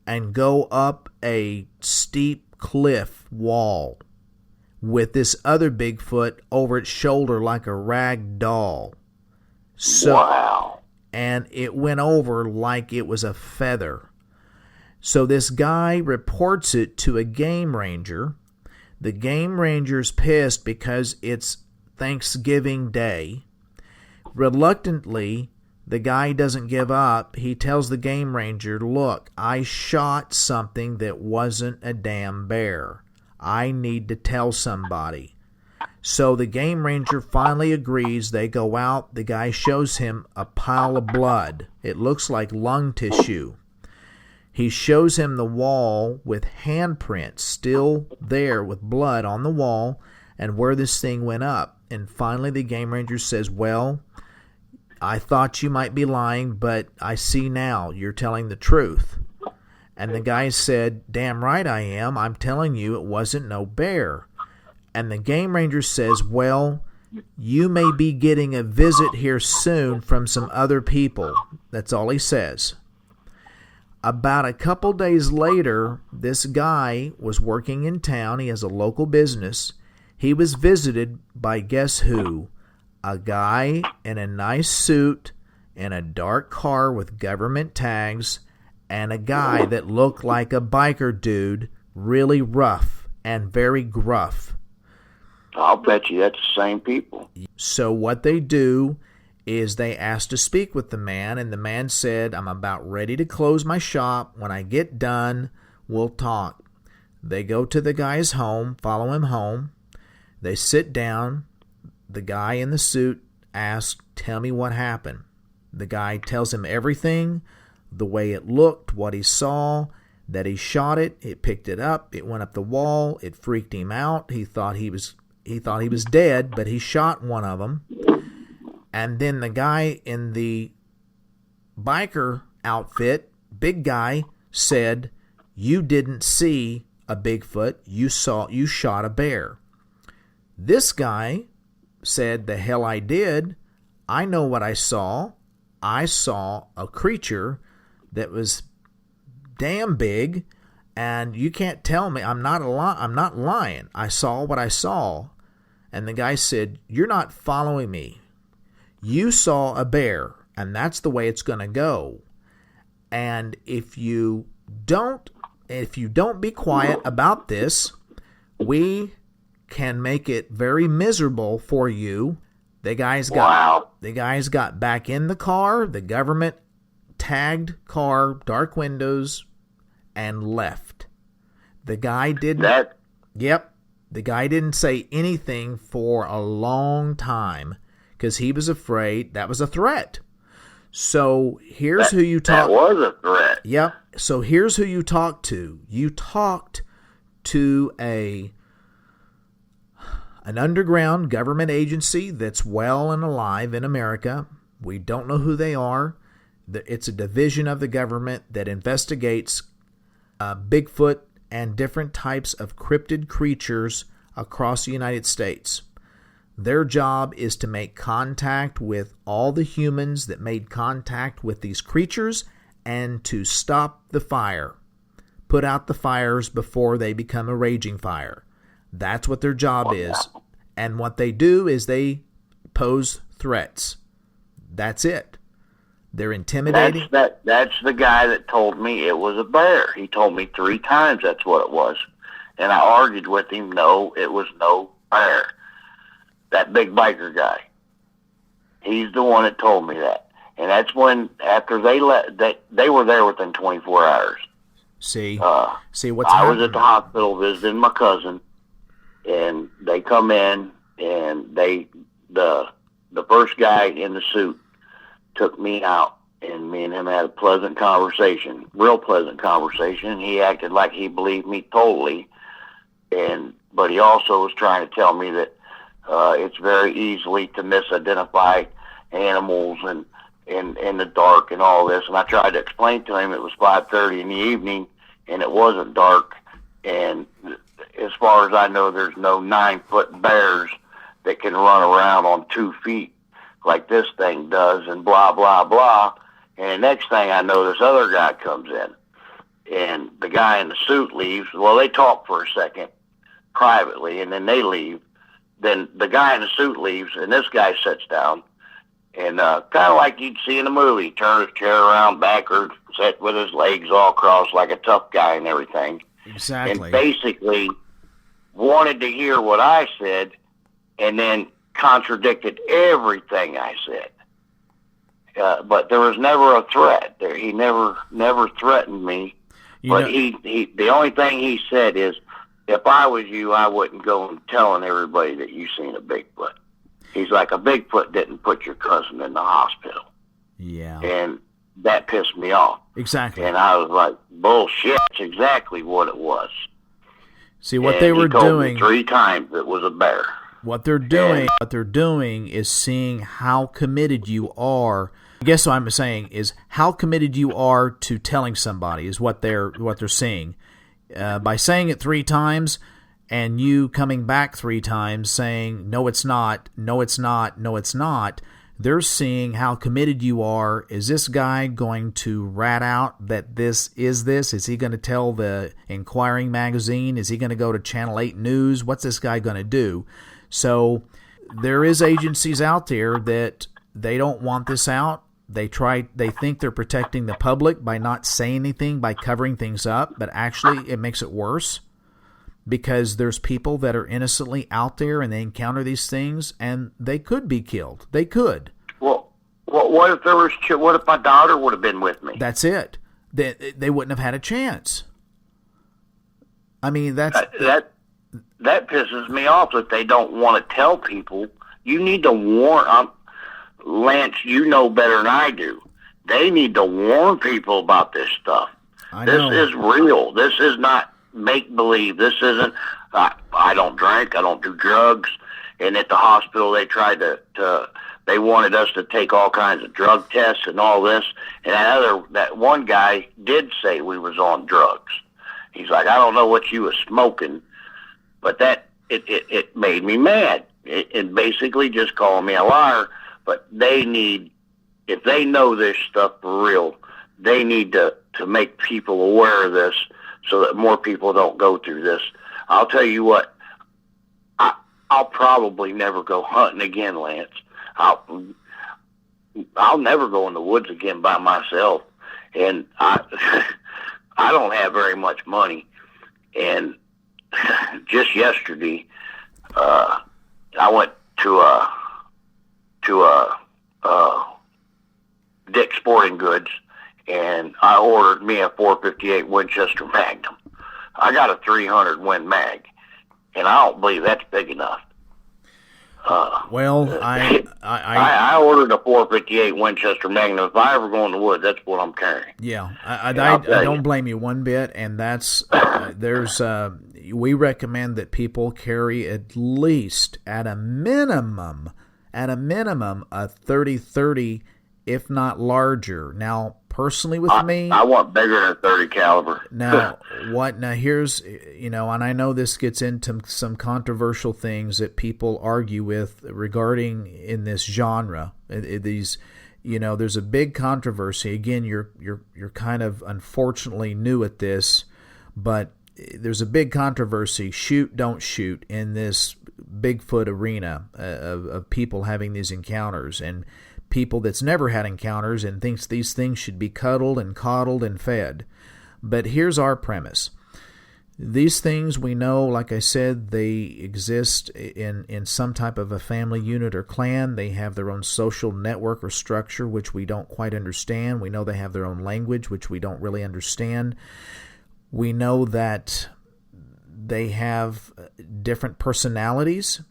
and go up a steep cliff wall with this other Bigfoot over its shoulder like a rag doll. So, wow. And it went over like it was a feather. So this guy reports it to a game ranger. The game ranger's pissed because it's Thanksgiving Day. Reluctantly, the guy doesn't give up. He tells the game ranger, look, I shot something that wasn't a damn bear. I need to tell somebody. So the game ranger finally agrees. They go out. The guy shows him a pile of blood. It looks like lung tissue. He shows him the wall with handprints still there with blood on the wall and where this thing went up. And finally the game ranger says, well, I thought you might be lying, but I see now you're telling the truth. And the guy said, damn right I am. I'm telling you it wasn't no bear. And the game ranger says, well, you may be getting a visit here soon from some other people. That's all he says. About a couple days later, this guy was working in town. He has a local business. He was visited by guess who? A guy in a nice suit in a dark car with government tags, and a guy that looked like a biker dude, really rough and very gruff. I'll bet you that's the same people. So what they do is they ask to speak with the man, and the man said, I'm about ready to close my shop. When I get done, we'll talk. They go to the guy's home, follow him home. They sit down. The guy in the suit asks, tell me what happened. The guy tells him everything, the way it looked, what he saw, that he shot it, it picked it up, it went up the wall, it freaked him out. He thought he was dead, but he shot one of them. And then the guy in the biker outfit, big guy, said, you didn't see a Bigfoot, you shot a bear. This guy said, the hell I did. I know what I saw. I saw a creature that was damn big, and you can't tell me I'm not lying. I saw what I saw. And the guy said, you're not following me. You saw a bear, and that's the way it's going to go. And if you don't be quiet about this, we can make it very miserable for you. The guys got back in the car, the government tagged car, dark windows, and left. The guy didn't. Yep. The guy didn't say anything for a long time because he was afraid that was a threat. So here's who you talk. That was a threat. Yep. So here's who you talked to. You talked to an underground government agency that's well and alive in America. We don't know who they are. It's a division of the government that investigates Bigfoot and different types of cryptid creatures across the United States. Their job is to make contact with all the humans that made contact with these creatures and to stop the fire, put out the fires before they become a raging fire. That's what their job is. And what they do is they pose threats. That's it. They're intimidating. That's the guy that told me it was a bear. He told me 3 times that's what it was. And I argued with him, no, it was no bear. That big biker guy. He's the one that told me that. And that's when, after they were there within 24 hours. See what's happening. I was at the hospital visiting my cousin, and they come in, and the first guy in the suit took me out, and me and him had a pleasant conversation, real pleasant conversation. He acted like he believed me totally, but he also was trying to tell me that it's very easily to misidentify animals and in the dark and all this. And I tried to explain to him it was 5:30 in the evening, and it wasn't dark. And as far as I know, there's no 9-foot bears that can run around on 2 feet like this thing does, and blah, blah, blah. And the next thing I know, this other guy comes in, and the guy in the suit leaves. Well, they talk for a second privately, and then they leave. Then the guy in the suit leaves, and this guy sits down, and kind of like you'd see in a movie, turn his chair around backwards, sit with his legs all crossed like a tough guy and everything. Exactly. And basically wanted to hear what I said, and then contradicted everything I said. But there was never a threat. He never threatened me. He the only thing he said is, if I was you, I wouldn't go and telling everybody that you seen a Bigfoot. He's like, a Bigfoot didn't put your cousin in the hospital. Yeah. And that pissed me off. Exactly. And I was like, bullshit. That's exactly what it was. See, what and they were he told doing... me 3 times it was a bear. What they're doing is seeing how committed you are. I guess what I'm saying is how committed you are to telling somebody is what they're seeing. By saying it 3 times and you coming back 3 times saying, no, it's not, no, it's not, no, it's not, they're seeing how committed you are. Is this guy going to rat out that this? Is he going to tell the Inquiring magazine? Is he going to go to Channel 8 News? What's this guy going to do? So there is agencies out there that they don't want this out. They think they're protecting the public by not saying anything, by covering things up, but actually it makes it worse because there's people that are innocently out there and they encounter these things and they could be killed. They could. Well, what if my daughter would have been with me? That's it. They wouldn't have had a chance. I mean, that pisses me off that they don't want to tell people. You need to warn. Lance, you know better than I do. They need to warn people about this stuff. This is real. This is not make-believe. This isn't, I don't drink, I don't do drugs. And at the hospital, they tried they wanted us to take all kinds of drug tests and all this. And that one guy did say we was on drugs. He's like, I don't know what you was smoking, but it made me mad. It basically just called me a liar. But if they know this stuff for real, they need to make people aware of this so that more people don't go through this. I'll tell you what, I'll probably never go hunting again, Lance. I'll never go in the woods again by myself. And I don't have very much money. And just yesterday, I went to Dick's Sporting Goods, and I ordered me a .458 Winchester Magnum. I got a 300 Win Mag, and I don't believe that's big enough. I ordered a .458 Winchester Magnum. If I ever go in the woods, that's what I'm carrying. Yeah, I don't blame you one bit, and that's we recommend that people carry at least at a minimum a 30-30, if not larger. Now, personally with me, I want bigger than 30 caliber. Now, here's, and I know this gets into some controversial things that people argue with regarding in this genre. There's a big controversy. Again, you're kind of unfortunately new at this, but there's a big controversy, shoot, don't shoot, in this Bigfoot arena of people having these encounters, and people that's never had encounters and thinks these things should be cuddled and coddled and fed. But here's our premise. These things, we know, like I said, they exist in some type of a family unit or clan. They have their own social network or structure, which we don't quite understand. We know they have their own language, which we don't really understand. We know that they have different personalities.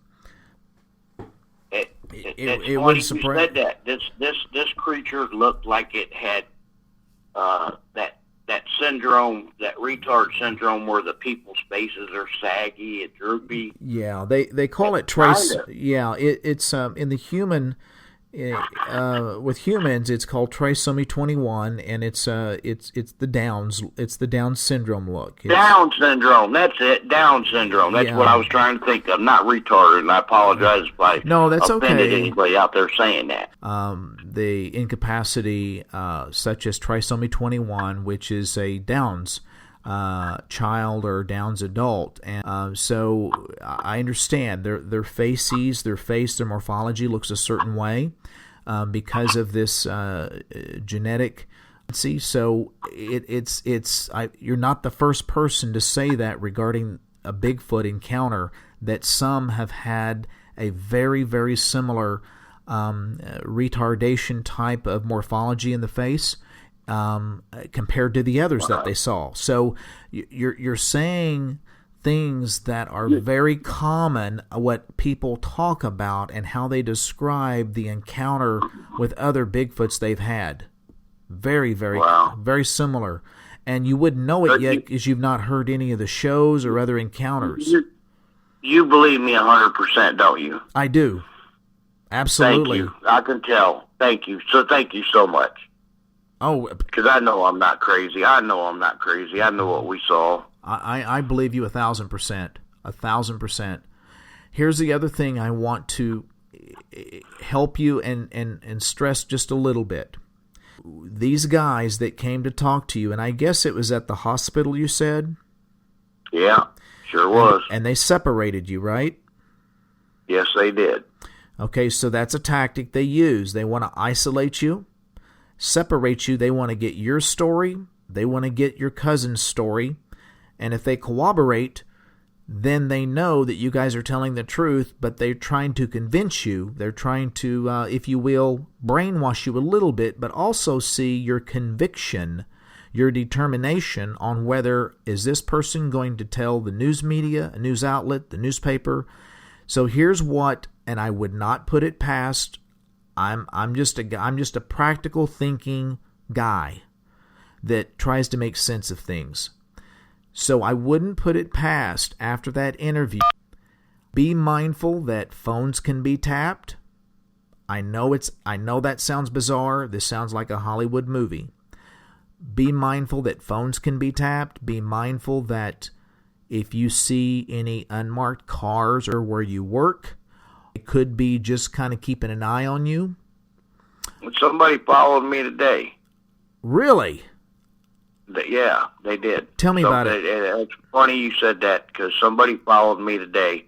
It funny you said that. This creature looked like it had that syndrome, that retard syndrome, where the people's faces are saggy and droopy. Yeah, they call it trace. Yeah, it's in the human with humans, it's called trisomy 21, and it's the Down syndrome look. Down syndrome. That's it. Down syndrome. That's what I was trying to think of. Not retarded. And I apologize if I offended anybody out there saying that. The incapacity such as trisomy 21, which is a Down's child or Down's adult, and so I understand their faces, their morphology looks a certain way because of this genetic. So you're not the first person to say that regarding a Bigfoot encounter, that some have had a very, very similar retardation type of morphology in the face. Compared to the others that they saw. So you're saying things that are very common, what people talk about and how they describe the encounter with other Bigfoots they've had. Very, very, very similar. And you wouldn't know it yet because you've not heard any of the shows or other encounters. You believe me 100%, don't you? I do. Absolutely. Thank you. I can tell. Thank you. So thank you so much. Oh, because I know I'm not crazy. I know what we saw. I believe you 1,000%. 1,000%. Here's the other thing I want to help you and stress just a little bit. These guys that came to talk to you, and I guess it was at the hospital, you said? Yeah, sure was. And they separated you, right? Yes, they did. Okay, so that's a tactic they use. They want to isolate you, separate you. They want to get your story. They want to get your cousin's story. And if they corroborate, then they know that you guys are telling the truth, but they're trying to convince you. They're trying to, if you will, brainwash you a little bit, but also see your conviction, your determination on whether is this person going to tell the news media, a news outlet, the newspaper. So here's what, and I would not put it past. I'm just a practical thinking guy that tries to make sense of things. So I wouldn't put it past after that interview. Be mindful that phones can be tapped. I know that sounds bizarre. This sounds like a Hollywood movie. Be mindful that phones can be tapped. Be mindful that if you see any unmarked cars or where you work, it could be just kind of keeping an eye on you. Somebody followed me today. Really? Yeah, they did. Tell me about it. It's funny you said that because somebody followed me today.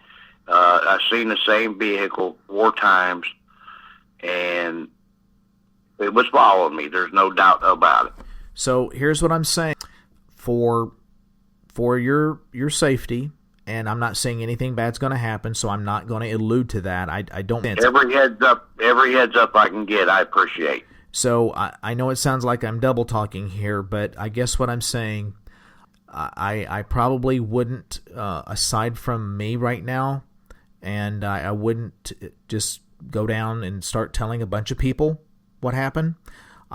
I've seen the same vehicle 4 times, and it was following me. There's no doubt about it. So here's what I'm saying. For your safety, and I'm not saying anything bad's going to happen, so I'm not going to allude to that. I don't. Every heads up I can get, I appreciate. So I know it sounds like I'm double talking here, but I guess what I'm saying, I probably wouldn't, aside from me right now, and I wouldn't just go down and start telling a bunch of people what happened.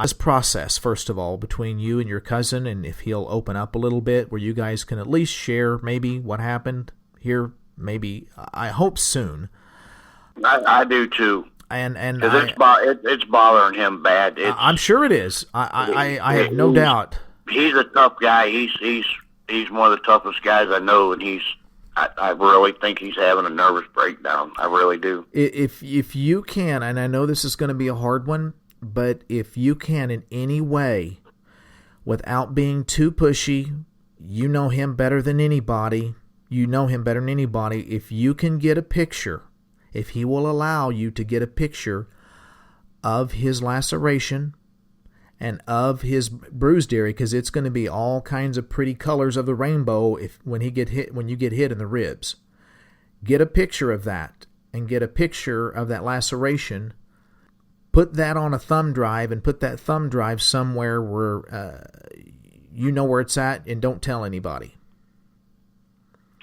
This process, first of all, between you and your cousin, and if he'll open up a little bit where you guys can at least share maybe what happened here, maybe, I hope soon. I do too. And it's bothering him bad. I'm sure it is. I have no doubt. He's a tough guy. He's one of the toughest guys I know, and I really think he's having a nervous breakdown. I really do. If you can, and I know this is going to be a hard one, but if you can in any way, without being too pushy, you know him better than anybody. If you can get a picture, if he will allow you to get a picture of his laceration and of his bruised area, because it's going to be all kinds of pretty colors of the rainbow when you get hit in the ribs. Get a picture of that and get a picture of that laceration. Put that on a thumb drive and put that thumb drive somewhere where you know where it's at, and don't tell anybody.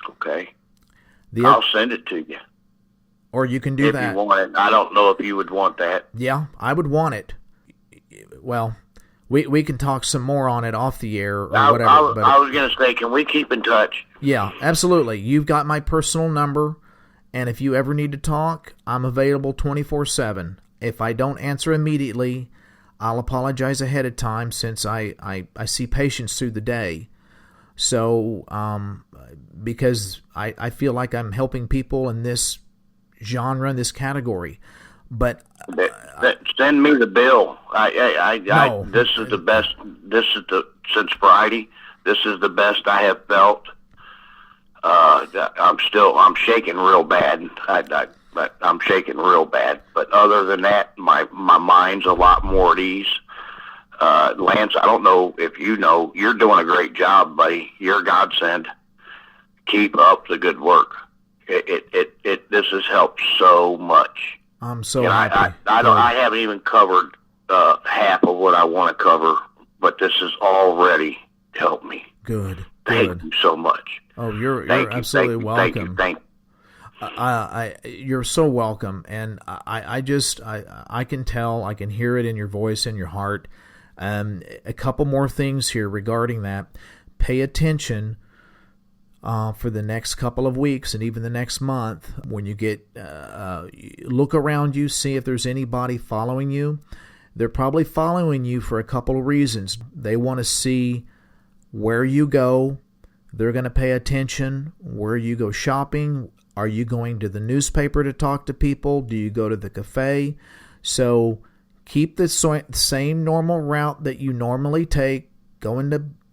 Okay. I'll send it to you. Or you can do that. If you want it. I don't know if you would want that. Yeah, I would want it. Well, we can talk some more on it off the air or whatever. I was going to say, can we keep in touch? Yeah, absolutely. You've got my personal number, and if you ever need to talk, I'm available 24/7. If I don't answer immediately, I'll apologize ahead of time since I see patients through the day. So, because I feel like I'm helping people in this genre, in this category. But send me the bill. No. This is the best. Since Friday, this is the best I have felt. I'm shaking real bad. I'm shaking real bad. But other than that, my mind's a lot more at ease. Lance, I don't know if you know, you're doing a great job, buddy. You're a godsend. Keep up the good work. This has helped so much. I'm so happy. I haven't even covered half of what I want to cover, but this has already helped me. Good. Thank you so much. Oh, you're absolutely welcome. Thank you. You're so welcome, and I can tell, I can hear it in your voice and your heart. A couple more things here regarding that. Pay attention for the next couple of weeks and even the next month when you get look around you, see if there's anybody following you. They're probably following you for a couple of reasons. They want to see where you go. They're going to pay attention where you go shopping. Are you going to the newspaper to talk to people? Do you go to the cafe? So keep the same normal route that you normally take.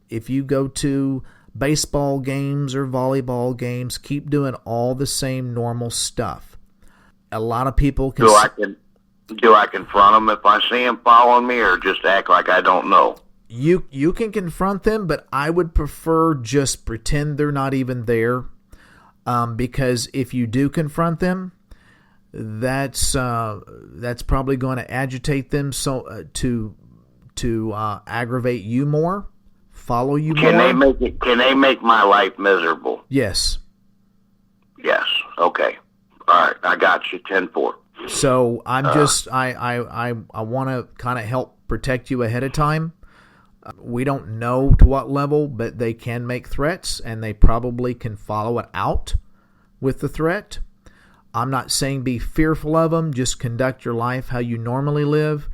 If you go to baseball games or volleyball games, keep doing all the same normal stuff. A lot of people can... Do I confront them if I see them following me, or just act like I don't know? You can confront them, but I would prefer just pretend they're not even there, because if you do confront them, that's probably going to agitate them to aggravate you more, follow you more. Can they make my life miserable? Yes. Yes. Okay. All right. I got you. 10-4. So I'm I want to kind of help protect you ahead of time. We don't know to what level, but they can make threats, and they probably can follow it out with the threat. I'm not saying be fearful of them. Just conduct your life how you normally live.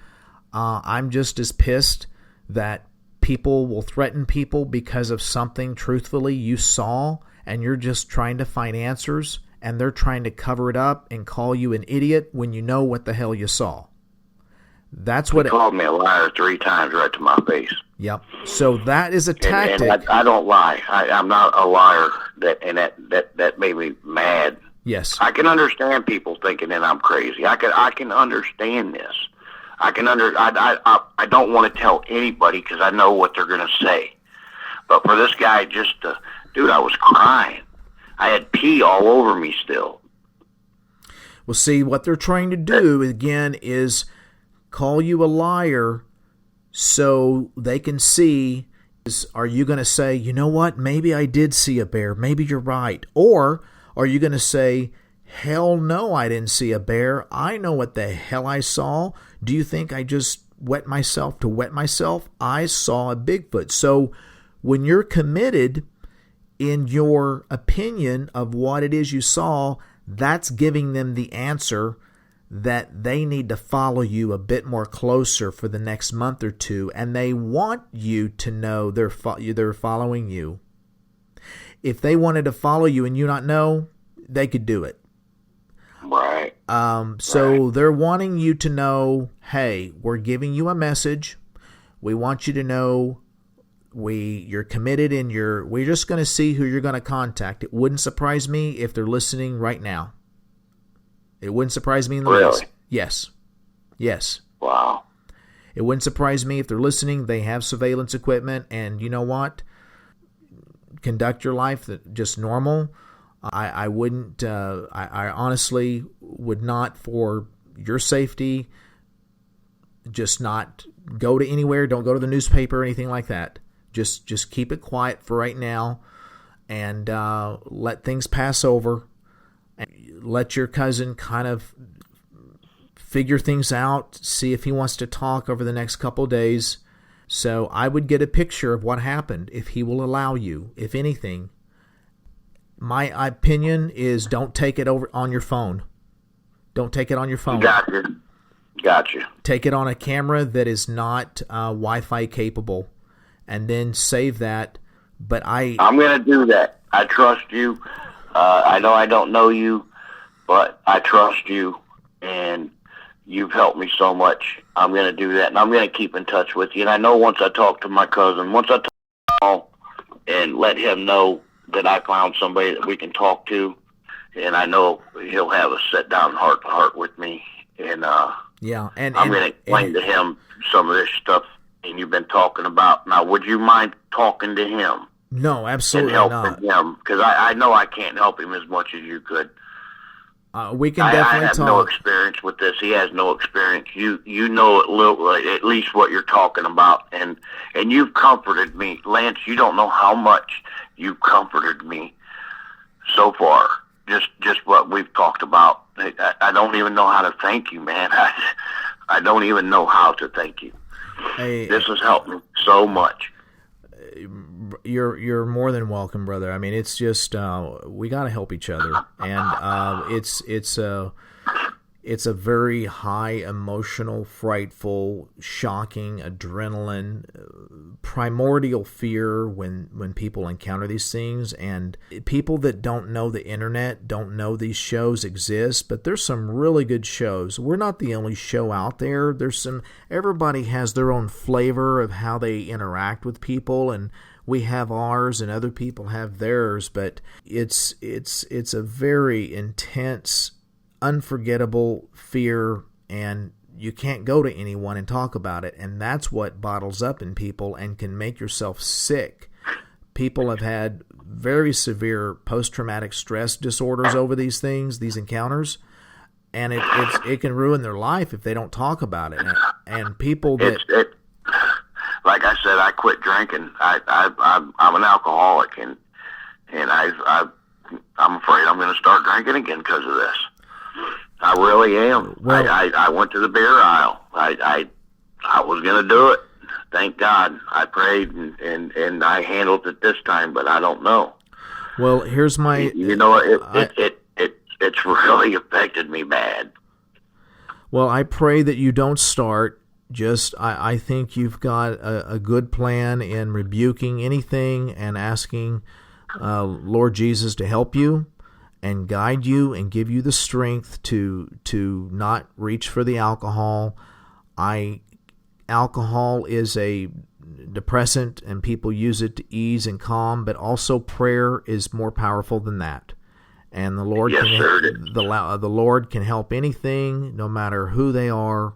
I'm just as pissed that people will threaten people because of something, truthfully, you saw, and you're just trying to find answers, and they're trying to cover it up and call you an idiot when you know what the hell you saw. That's what... He called me a liar 3 times right to my face. Yep. So that is a tactic. And I don't lie. I'm not a liar. That made me mad. Yes. I can understand people thinking that I'm crazy. I can understand this. I don't want to tell anybody because I know what they're going to say. But for this guy dude, I was crying. I had pee all over me still. Well, see, what they're trying to do, again, is call you a liar so they can see, are you going to say, you know what, maybe I did see a bear, maybe you're right. Or are you going to say, hell no, I didn't see a bear, I know what the hell I saw. Do you think I just wet myself to wet myself? I saw a Bigfoot. So when you're committed in your opinion of what it is you saw, that's giving them the answer that they need to follow you a bit more closer for the next month or two, and they want you to know they're following you. If they wanted to follow you and you not know, they could do it. Right. So they're wanting you to know, hey, we're giving you a message. We want you to know you're committed we're just going to see who you're going to contact. It wouldn't surprise me if they're listening right now. It wouldn't surprise me in the least. Yes. Yes. Wow. It wouldn't surprise me if they're listening. They have surveillance equipment, and you know what? Conduct your life just normal. I wouldn't, I honestly would not, for your safety, just not go to anywhere. Don't go to the newspaper or anything like that. Just keep it quiet for right now, and let things pass over. Let your cousin kind of figure things out, see if he wants to talk over the next couple days. So I would get a picture of what happened, if he will allow you, if anything. My opinion is don't take it over on your phone. Don't take it on your phone. Gotcha. Gotcha. Take it on a camera that is not Wi-Fi capable, and then save that. But I'm going to do that. I trust you. I know I don't know you, but I trust you, and you've helped me so much. I'm going to do that, and I'm going to keep in touch with you. And I know once I talk to my cousin, once I talk and let him know that I found somebody that we can talk to, and I know he'll have a sit-down heart-to-heart with me. And I'm going to explain to him some of this stuff and you've been talking about. Now, would you mind talking to him? No, absolutely and not. Him, because I know I can't help him as much as you could. We can definitely talk. I have no experience with this. He has no experience. You know at least what you're talking about, and you've comforted me, Lance. You don't know how much you've comforted me so far. Just what we've talked about. I don't even know how to thank you, man. I don't even know how to thank you. This has helped me so much. You're more than welcome, brother. I mean, it's just we got to help each other, and it's a very high emotional, frightful, shocking, adrenaline, primordial fear when people encounter these things. And people that don't know the internet don't know these shows exist, but there's some really good shows. We're not the only show out there. Everybody has their own flavor of how they interact with people, and we have ours and other people have theirs, but it's a very intense, unforgettable fear, and you can't go to anyone and talk about it, and that's what bottles up in people and can make yourself sick. People have had very severe post-traumatic stress disorders over these things, these encounters, and it can ruin their life if they don't talk about it. And people that like I said, I quit drinking. I'm an alcoholic, and I'm afraid I'm going to start drinking again because of this. I really am. Well, I went to the beer aisle. I was going to do it. Thank God. I prayed and I handled it this time, but I don't know. Well, here's my. It's really affected me bad. Well, I pray that you don't start. I think you've got a good plan in rebuking anything and asking Lord Jesus to help you and guide you and give you the strength to not reach for the alcohol. Alcohol is a depressant, and people use it to ease and calm, but also prayer is more powerful than that. And the Lord the Lord can help anything, no matter who they are.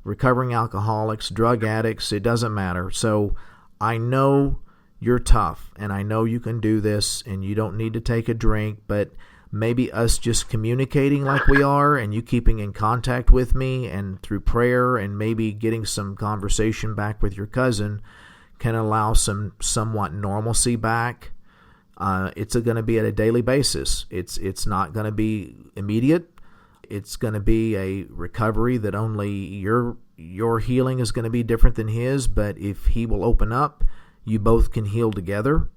Recovering alcoholics, drug addicts, it doesn't matter. So I know you're tough, and I know you can do this, and you don't need to take a drink, but maybe us just communicating like we are and you keeping in contact with me and through prayer and maybe getting some conversation back with your cousin can allow some somewhat normalcy back. It's going to be at a daily basis. It's not going to be immediate. It's going to be a recovery that only your healing is going to be different than his, but if he will open up, you both can heal together.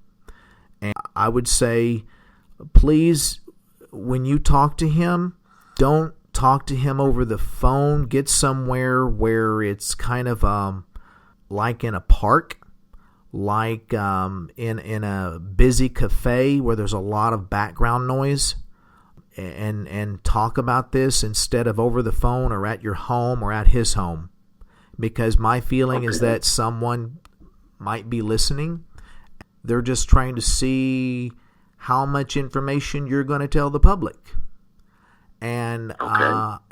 And I would say, please, when you talk to him, don't talk to him over the phone. Get somewhere where it's kind of like in a park, like in a busy cafe where there's a lot of background noise. And talk about this instead of over the phone or at your home or at his home, because my feeling is that someone might be listening. They're just trying to see how much information you're going to tell the public. And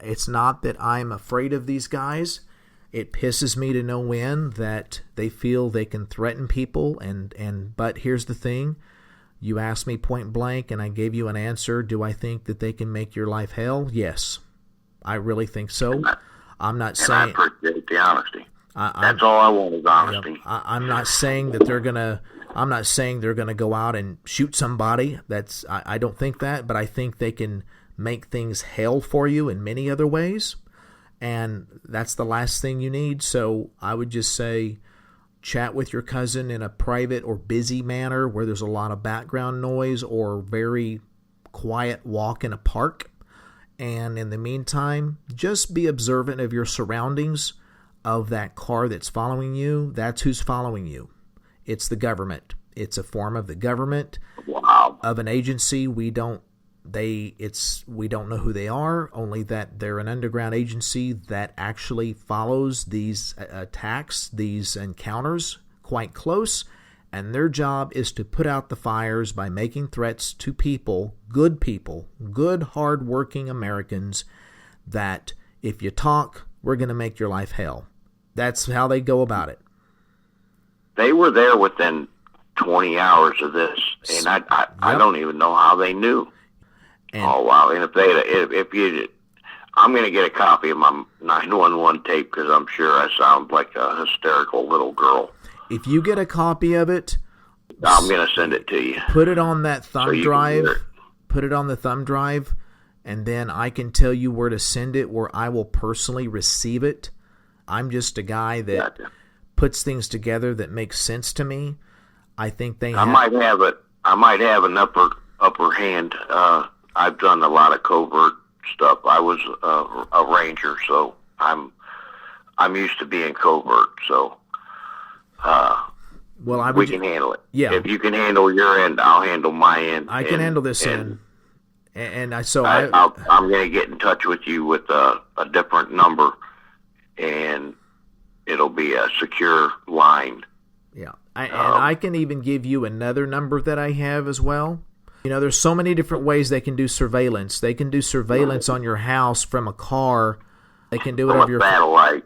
it's not that I'm afraid of these guys. It pisses me to no end that they feel they can threaten people. But here's the thing. You asked me point blank, and I gave you an answer. Do I think that they can make your life hell? Yes, I really think so. I'm not saying. I appreciate the honesty. That's all I want is honesty. I'm not saying that they're gonna. I'm not saying they're gonna go out and shoot somebody. I don't think that, but I think they can make things hell for you in many other ways, and that's the last thing you need. So I would just say, chat with your cousin in a private or busy manner where there's a lot of background noise, or very quiet walk in a park, And in the meantime, just be observant of your surroundings, of that car that's following you. That's who's following you. It's the government. It's a form of the government. Wow. Of an agency. We don't know who they are, only that they're an underground agency that actually follows these attacks, these encounters quite close, and their job is to put out the fires by making threats to people, good hard-working Americans, that if you talk, we're going to make your life hell. That's how they go about it. They were there within 20 hours of this, and I don't even know how they knew. And, oh wow! And I'm going to get a copy of my 911 tape because I'm sure I sound like a hysterical little girl. If you get a copy of it, I'm going to send it to you. Put it on that thumb drive. Can hear it. Put it on the thumb drive, and then I can tell you where to send it, where I will personally receive it. I'm just a guy that puts things together that makes sense to me. I think I might have it. I might have an upper hand. I've done a lot of covert stuff. I was a ranger, so I'm used to being covert. So we can handle it. Yeah. If you can handle your end, I'll handle my end. I can handle this end. And I'm going to get in touch with you with a different number, and it'll be a secure line. Yeah. And I can even give you another number that I have as well. You know, there's so many different ways they can do surveillance. They can do surveillance on your house from a car. They can do it over your satellite.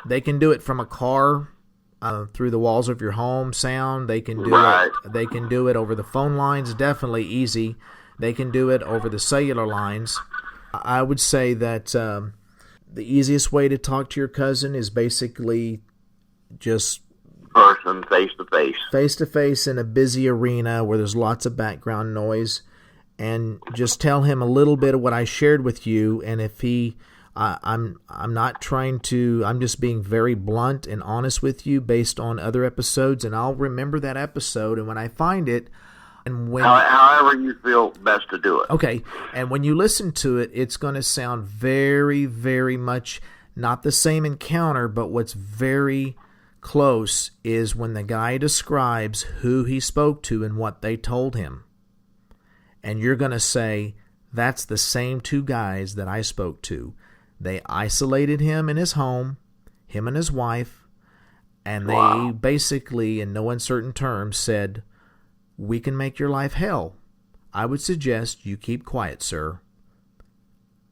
They can do it from a car through the walls of your home. Sound. They can do it. They can do it over the phone lines. Definitely easy. They can do it over the cellular lines. I would say that the easiest way to talk to your cousin is basically just person, face-to-face. Face-to-face in a busy arena where there's lots of background noise, and just tell him a little bit of what I shared with you. And if I'm not trying to, I'm just being very blunt and honest with you based on other episodes, and I'll remember that episode, and when I find it, and when however you feel best to do it. Okay, and when you listen to it, it's going to sound very, very much not the same encounter, but what's very close is when the guy describes who he spoke to and what they told him. And you're going to say, that's the same two guys that I spoke to. They isolated him in his home, him and his wife, and they basically, in no uncertain terms, said, we can make your life hell. I would suggest you keep quiet, sir.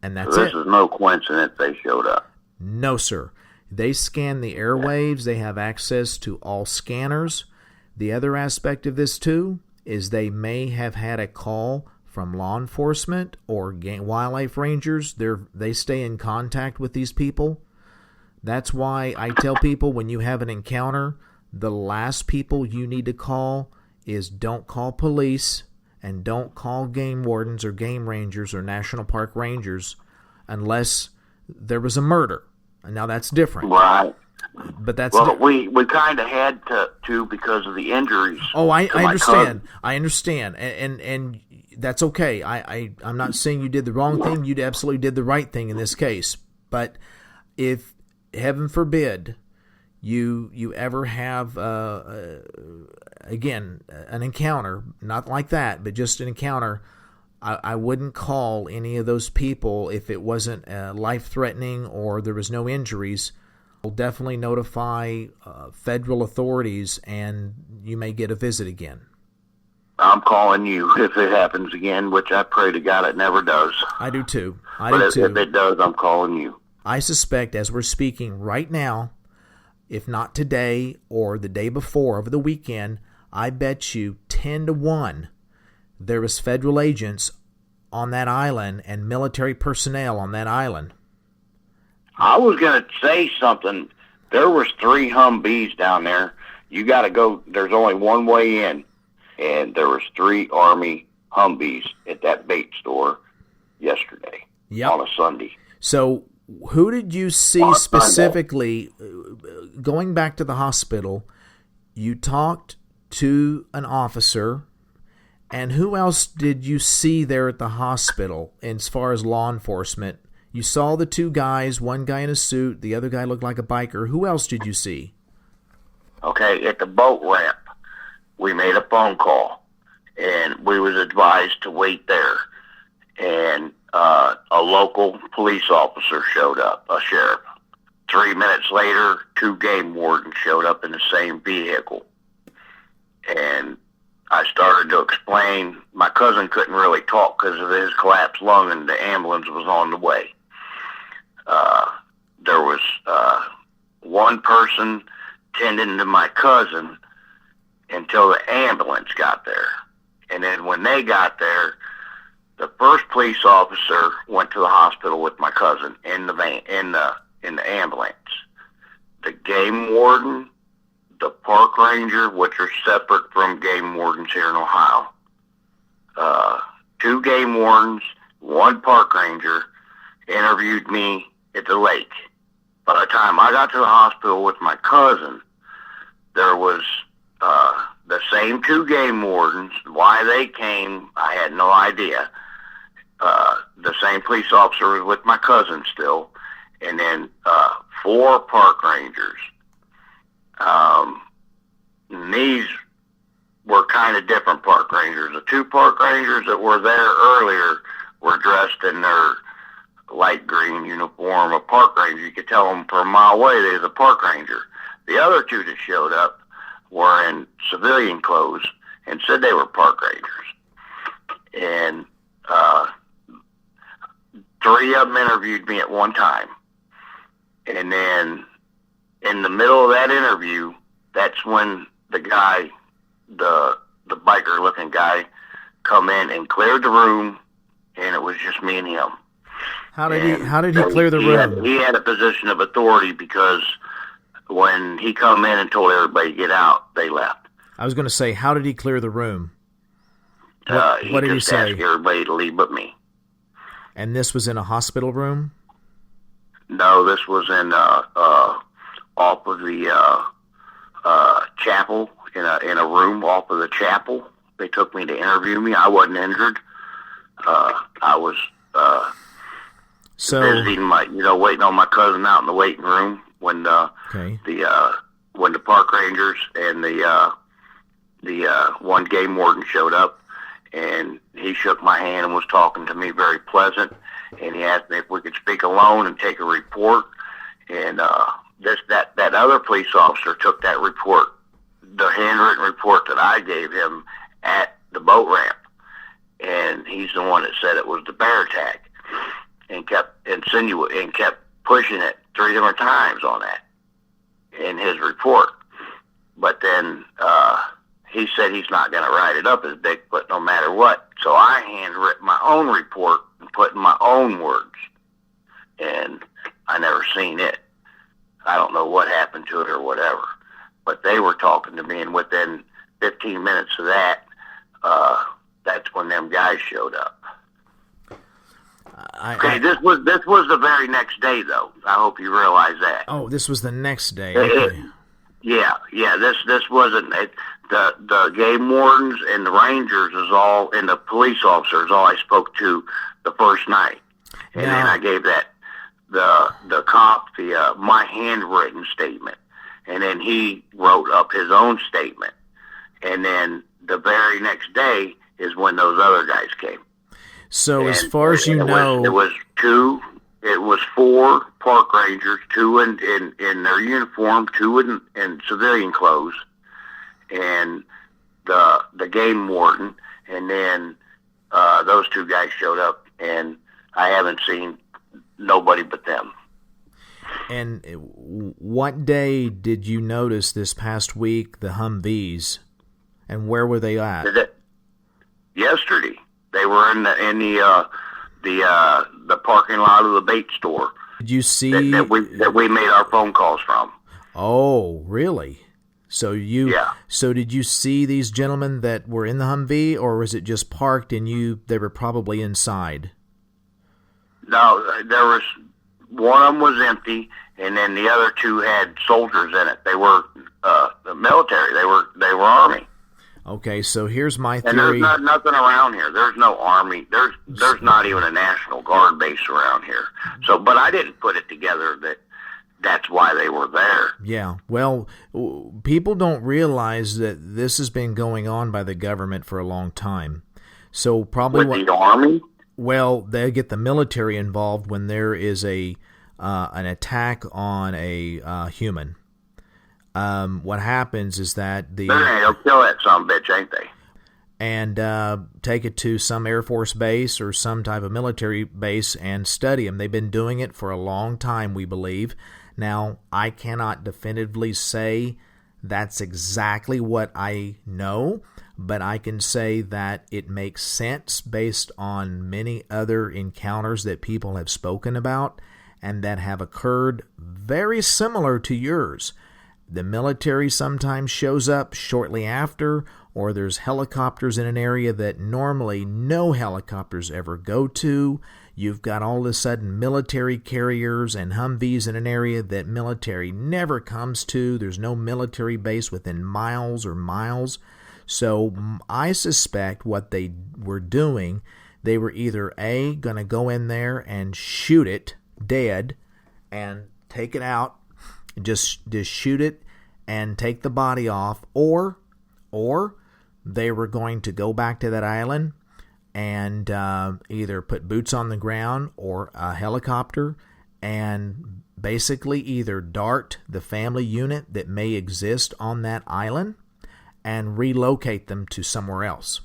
And that's it. This is no coincidence they showed up. No, sir. They scan the airwaves. They have access to all scanners. The other aspect of this, too, is they may have had a call from law enforcement or wildlife rangers. They stay in contact with these people. That's why I tell people when you have an encounter, the last people you need to call is don't call police and don't call game wardens or game rangers or national park rangers unless there was a murder. Now that's different, right? But that's we kind of had to because of the injuries. Oh, I understand. I understand, and that's okay. I'm not saying you did the wrong thing. You absolutely did the right thing in this case. But if heaven forbid you ever have again an encounter, not like that, but just an encounter, I wouldn't call any of those people if it wasn't life-threatening or there was no injuries. We'll definitely notify federal authorities, and you may get a visit again. I'm calling you if it happens again, which I pray to God it never does. I do too. If it does, I'm calling you. I suspect as we're speaking right now, if not today or the day before, over the weekend, I bet you 10-1 there was federal agents on that island and military personnel on that island. I was going to say something. There was 3 Humvees down there. You got to go. There's only one way in, and there was 3 Army Humvees at that bait store yesterday on a Sunday. So who did you see specifically? Going back to the hospital, you talked to an officer, And who else did you see there at the hospital as far as law enforcement? You saw the two guys, one guy in a suit, the other guy looked like a biker. Who else did you see? Okay, at the boat ramp, we made a phone call, and we was advised to wait there. And a local police officer showed up, a sheriff. 3 minutes later, 2 game wardens showed up in the same vehicle. And I started to explain. My cousin couldn't really talk because of his collapsed lung, and the ambulance was on the way. There was one person tending to my cousin until the ambulance got there. And then when they got there, the first police officer went to the hospital with my cousin in the van, in the ambulance. The game warden, the park ranger, which are separate from game wardens here in Ohio, 2 game wardens, 1 park ranger, interviewed me at the lake. By the time I got to the hospital with my cousin, there was the same 2 game wardens. Why they came, I had no idea. The same police officer was with my cousin still, and then 4 park rangers. And these were kind of different park rangers. The 2 park rangers that were there earlier were dressed in their light green uniform, a park ranger. You could tell them from a mile away they was a park ranger. The other 2 that showed up were in civilian clothes and said they were park rangers. And 3 of them interviewed me at one time. And then in the middle of that interview, that's when the guy, the biker-looking guy, come in and cleared the room, and it was just me and him. How did he clear the room? He had a position of authority because when he come in and told everybody to get out, they left. I was going to say, how did he clear the room? What did he say? Asked everybody to leave but me. And this was in a hospital room? No, this was in off of the chapel, in a room off of the chapel. They took me to interview me. I wasn't injured. I was visiting waiting on my cousin out in the waiting room when when the park rangers and the 1 game warden showed up, and he shook my hand and was talking to me very pleasant, and he asked me if we could speak alone and take a report. And that other police officer took that report, the handwritten report that I gave him at the boat ramp, and he's the one that said it was the bear attack, and kept pushing it 3 different times on that in his report. But then he said he's not going to write it up as Bigfoot no matter what. So I handwritten my own report and put in my own words, and I never seen it. I don't know what happened to it or whatever, but they were talking to me, and within 15 minutes of that, that's when them guys showed up. This was the very next day, though. I hope you realize that. Oh, this was the next day. Okay. Yeah. This wasn't the game wardens and the rangers and the police officers all I spoke to the first night, and then I gave the cop my handwritten statement, and then he wrote up his own statement, and then the very next day is when those other guys came. So as far as you know, it was 4 park rangers, 2 in their uniform, 2 in civilian clothes, and the game warden, and then those 2 guys showed up, and I haven't seen nobody but them. And what day did you notice this past week the Humvees, and where were they at? Yesterday. They were in the parking lot of the bait store. Did you see that we made our phone calls from? Oh, really? So did you see these gentlemen that were in the Humvee, or was it just parked and they were probably inside? No, there was one of them was empty, and then the other 2 had soldiers in it. They were the military. They were Army. Okay, so here's my And theory. there's nothing around here. There's no army. There's not even a National Guard base around here. So, but I didn't put it together that's why they were there. Yeah, well, people don't realize that this has been going on by the government for a long time. So probably With the army? Well, they get the military involved when there is an attack on a human. What happens is that They'll kill that sumbitch, ain't they? And take it to some Air Force base or some type of military base and study them. They've been doing it for a long time, we believe. Now, I cannot definitively say that's exactly what I know, but I can say that it makes sense based on many other encounters that people have spoken about and that have occurred very similar to yours. The military sometimes shows up shortly after, or there's helicopters in an area that normally no helicopters ever go to. You've got all of a sudden military carriers and Humvees in an area that military never comes to. There's no military base within miles or miles. So I suspect what they were doing, they were either A, going to go in there and shoot it dead and take it out, just shoot it and take the body off, or they were going to go back to that island and either put boots on the ground or a helicopter and basically either dart the family unit that may exist on that island and relocate them to somewhere else.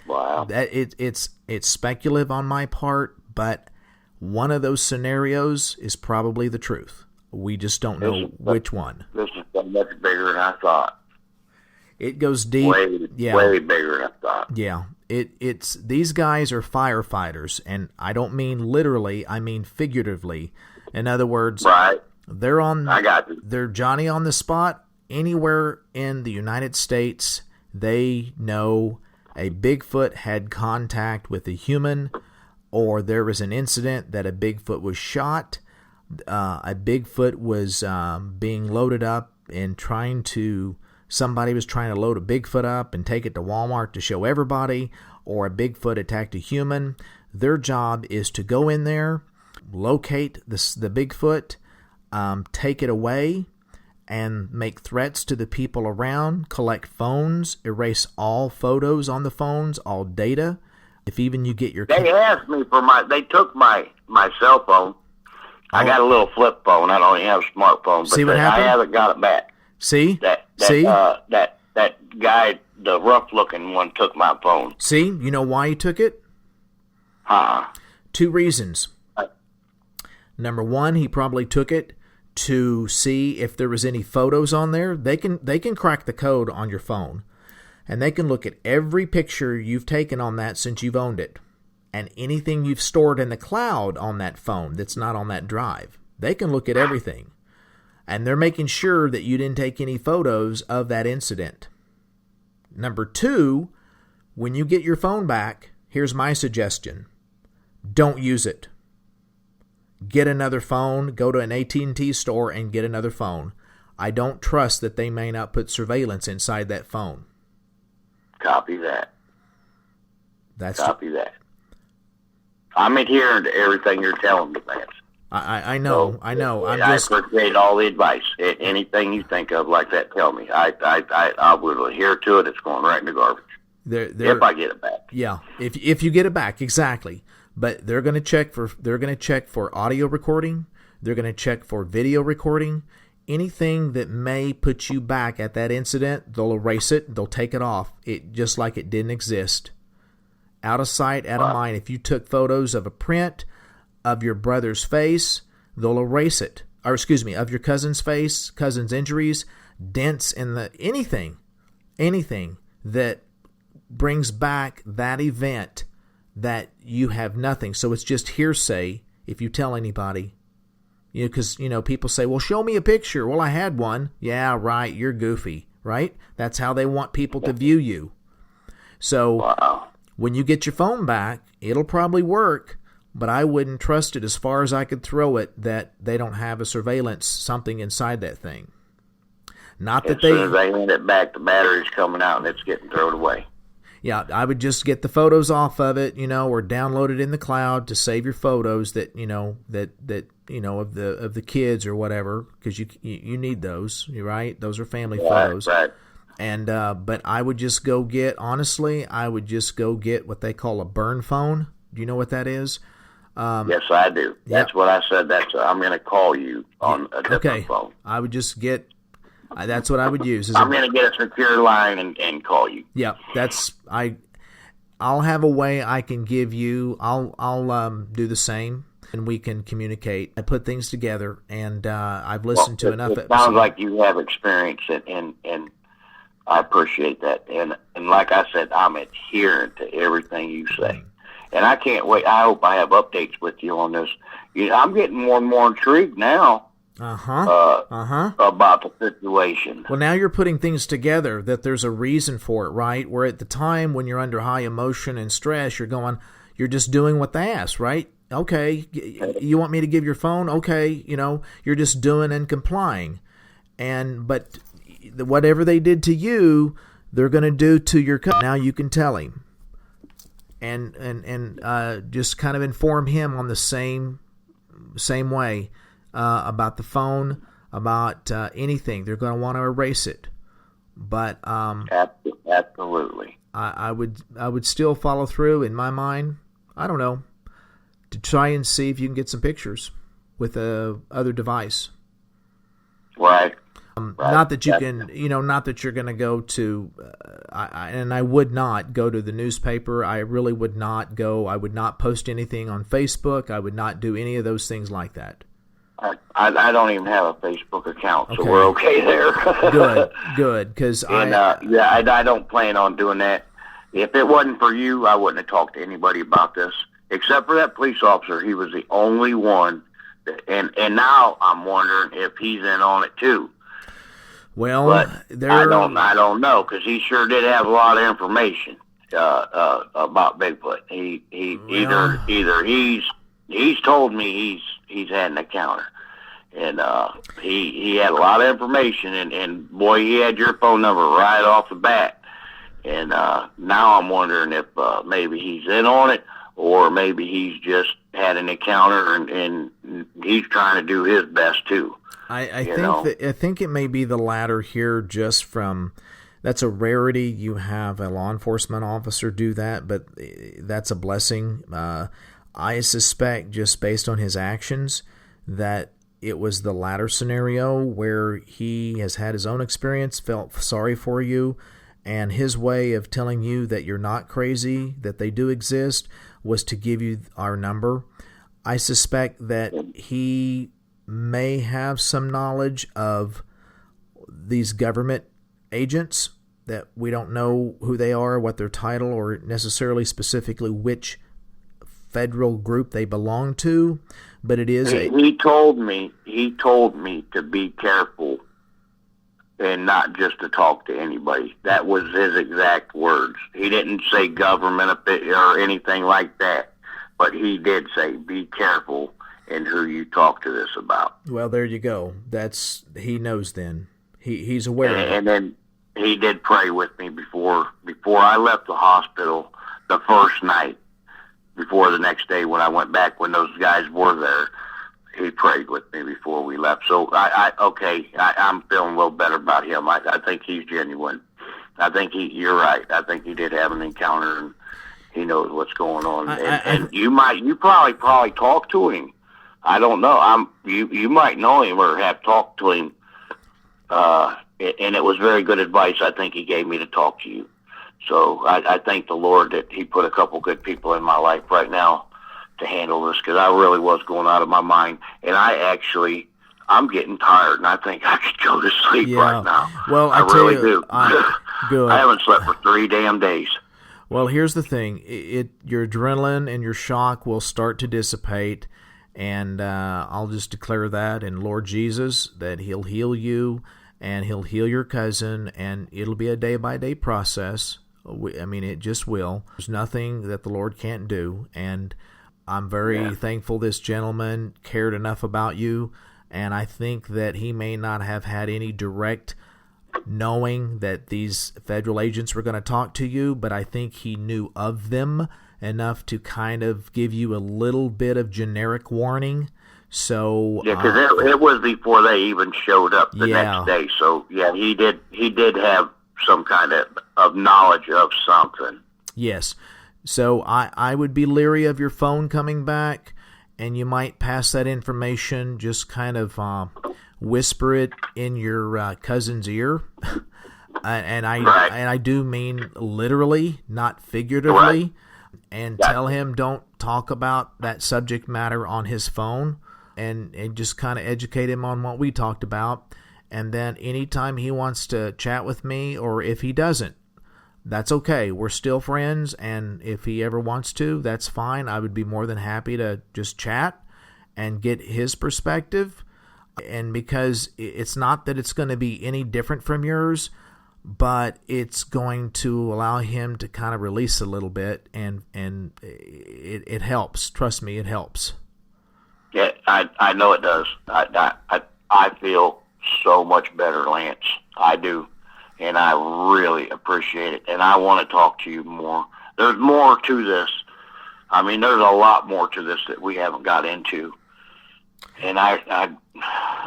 Wow. It's speculative on my part, but one of those scenarios is probably the truth. We just don't know which one. This is much bigger than I thought. It goes deep. Way bigger than I thought. Yeah. It's these guys are firefighters, and I don't mean literally, I mean figuratively. In other words, right. I got you. They're Johnny on the spot. Anywhere in the United States, they know a Bigfoot had contact with a human, or there was an incident that a Bigfoot was shot. A Bigfoot was being loaded up and somebody was trying to load a Bigfoot up and take it to Walmart to show everybody, or a Bigfoot attacked a human. Their job is to go in there, locate the Bigfoot, take it away, and make threats to the people around, collect phones, erase all photos on the phones, all data. If even you get your... They asked me they took my cell phone. I got a little flip phone. I don't even have a smartphone, but See what happened? I haven't got it back. See? That guy, the rough-looking one, took my phone. See? You know why he took it? Two reasons. Number one, he probably took it to see if there was any photos on there. They can crack the code on your phone, and they can look at every picture you've taken on that since you've owned it, and anything you've stored in the cloud on that phone that's not on that drive. They can look at everything. And they're making sure that you didn't take any photos of that incident. Number two, when you get your phone back, here's my suggestion. Don't use it. Get another phone, go to an AT&T store and get another phone. I don't trust that they may not put surveillance inside that phone. Copy that. Copy that. I'm adhering to everything you're telling me, Lance. I know. I I appreciate all the advice. Anything you think of like that, tell me. I will adhere to it. It's going right in the garbage. If I get it back. Yeah, if you get it back, exactly. But they're going to check for audio recording. They're going to check for video recording. Anything that may put you back at that incident, they'll erase it. They'll take it off. It just like it didn't exist. Out of sight, out of mind. If you took photos of a print of your brother's face, they'll erase it. Or excuse me, of your cousin's face, cousin's injuries, dents in anything that brings back that event, that you have nothing. So it's just hearsay if you tell anybody. Because people say, well, show me a picture. Well, I had one. Yeah, right. You're goofy, right? That's how they want people to view you. So when you get your phone back, it'll probably work. But I wouldn't trust it as far as I could throw it that they don't have a surveillance something inside that thing. Not that as soon as they hand it back, the battery's coming out and it's getting thrown away. Yeah, I would just get the photos off of it, or download it in the cloud to save your photos that of the kids or whatever, because you need those, right? Those are family photos. Right. And but I would just go get what they call a burn phone. Do you know what that is? Yes, I do. That's what I said. I'm going to call you on a different phone. I would just get. That's what I would use. I'm going to get a secure line and call you. Yeah, I'll have a way I can give you. I'll do the same, and we can communicate. I put things together, and I've listened to enough. It sounds like you have experience, and I appreciate that. And like I said, I'm adherent to everything you say. And I can't wait. I hope I have updates with you on this. I'm getting more and more intrigued now. About the situation. Well, now you're putting things together that there's a reason for it, right? Where at the time when you're under high emotion and stress, you're just doing what they ask, right? Okay, you want me to give your phone? Okay, you're just doing and complying. But whatever they did to you, they're going to do to your now you can tell him. And just kind of inform him on the same way. About the phone, about anything. They're going to want to erase it. But absolutely, I would still follow through in my mind. I don't know, to try and see if you can get some pictures with a other device. Right. Not that you can, not that you're going to go to, I would not go to the newspaper. I really would not go. I would not post anything on Facebook. I would not do any of those things like that. I don't even have a Facebook account, so we're okay there. Good, because I don't plan on doing that. If it wasn't for you, I wouldn't have talked to anybody about this, except for that police officer. He was the only one, and now I'm wondering if he's in on it too. Well, but I don't know, because he sure did have a lot of information about Bigfoot. Either he's told me he's had an encounter, and he had a lot of information, and boy, he had your phone number right off the bat. And now I'm wondering if maybe he's in on it, or maybe he's just had an encounter and he's trying to do his best too. I think it may be the latter here, just from that's a rarity. You have a law enforcement officer do that, but that's a blessing. I suspect, just based on his actions, that it was the latter scenario where he has had his own experience, felt sorry for you, and his way of telling you that you're not crazy, that they do exist, was to give you our number. I suspect that he may have some knowledge of these government agents that we don't know who they are, what their title, or necessarily specifically which federal group they belong to, but it is he told me to be careful and not just to talk to anybody. That was his exact words. He didn't say government or anything like that, but he did say be careful in who you talk to this about. Well, there you go. He knows then. He's aware of it. And then he did pray with me before I left the hospital the first night. Before the next day when I went back, when those guys were there, he prayed with me before we left. So I'm feeling a little better about him. I think he's genuine. I think you're right. I think he did have an encounter, and he knows what's going on. And you probably talked to him. I don't know. You might know him or have talked to him. And it was very good advice I think he gave me to talk to you. So I thank the Lord that he put a couple good people in my life right now to handle this, because I really was going out of my mind. And I'm getting tired, and I think I could go to sleep right now. Well, I really do. Good. I haven't slept for 3 damn days. Well, here's the thing. Your adrenaline and your shock will start to dissipate, and I'll just declare that in Lord Jesus that he'll heal you, and he'll heal your cousin, and it'll be a day-by-day process. It just will. There's nothing that the Lord can't do, and I'm very thankful this gentleman cared enough about you, and I think that he may not have had any direct knowing that these federal agents were going to talk to you, but I think he knew of them enough to kind of give you a little bit of generic warning. So yeah, because it was before they even showed up the next day. So yeah, he did have some kind of knowledge of something. Yes. So I would be leery of your phone coming back, and you might pass that information, just kind of whisper it in your cousin's ear. and I do mean literally, not figuratively. Right. And tell him don't talk about that subject matter on his phone, and just kind of educate him on what we talked about. And then anytime he wants to chat with me, or if he doesn't, that's okay. We're still friends, and if he ever wants to, that's fine. I would be more than happy to just chat and get his perspective. And because it's not that it's going to be any different from yours, but it's going to allow him to kind of release a little bit, and it helps. Trust me, it helps. Yeah, I know it does. I feel so much better, Lance. I do, and I really appreciate it. And I want to talk to you more. There's more to this. I mean, there's a lot more to this that we haven't got into. And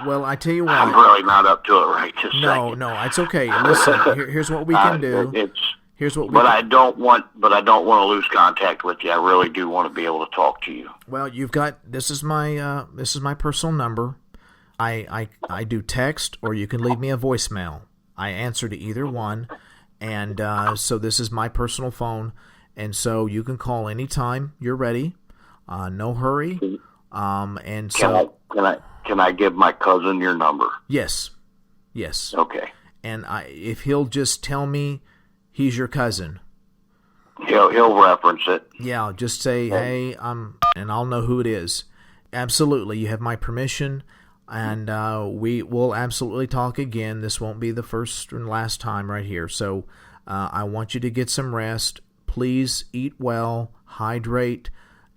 well, I tell you what, I'm really not up to it right this second. No, it's okay. Listen, here's what we can do. I don't want to lose contact with you. I really do want to be able to talk to you. Well, this is my personal number. I do text, or you can leave me a voicemail. I answer to either one, and so this is my personal phone, and so you can call anytime you're ready. No hurry. And so can I give my cousin your number? Yes. Okay. And if he'll just tell me he's your cousin, he'll reference it. Yeah, just say, hey, and I'll know who it is. Absolutely, you have my permission, and we will absolutely talk again. This won't be the first and last time right here. So I want you to get some rest. Please eat well, hydrate.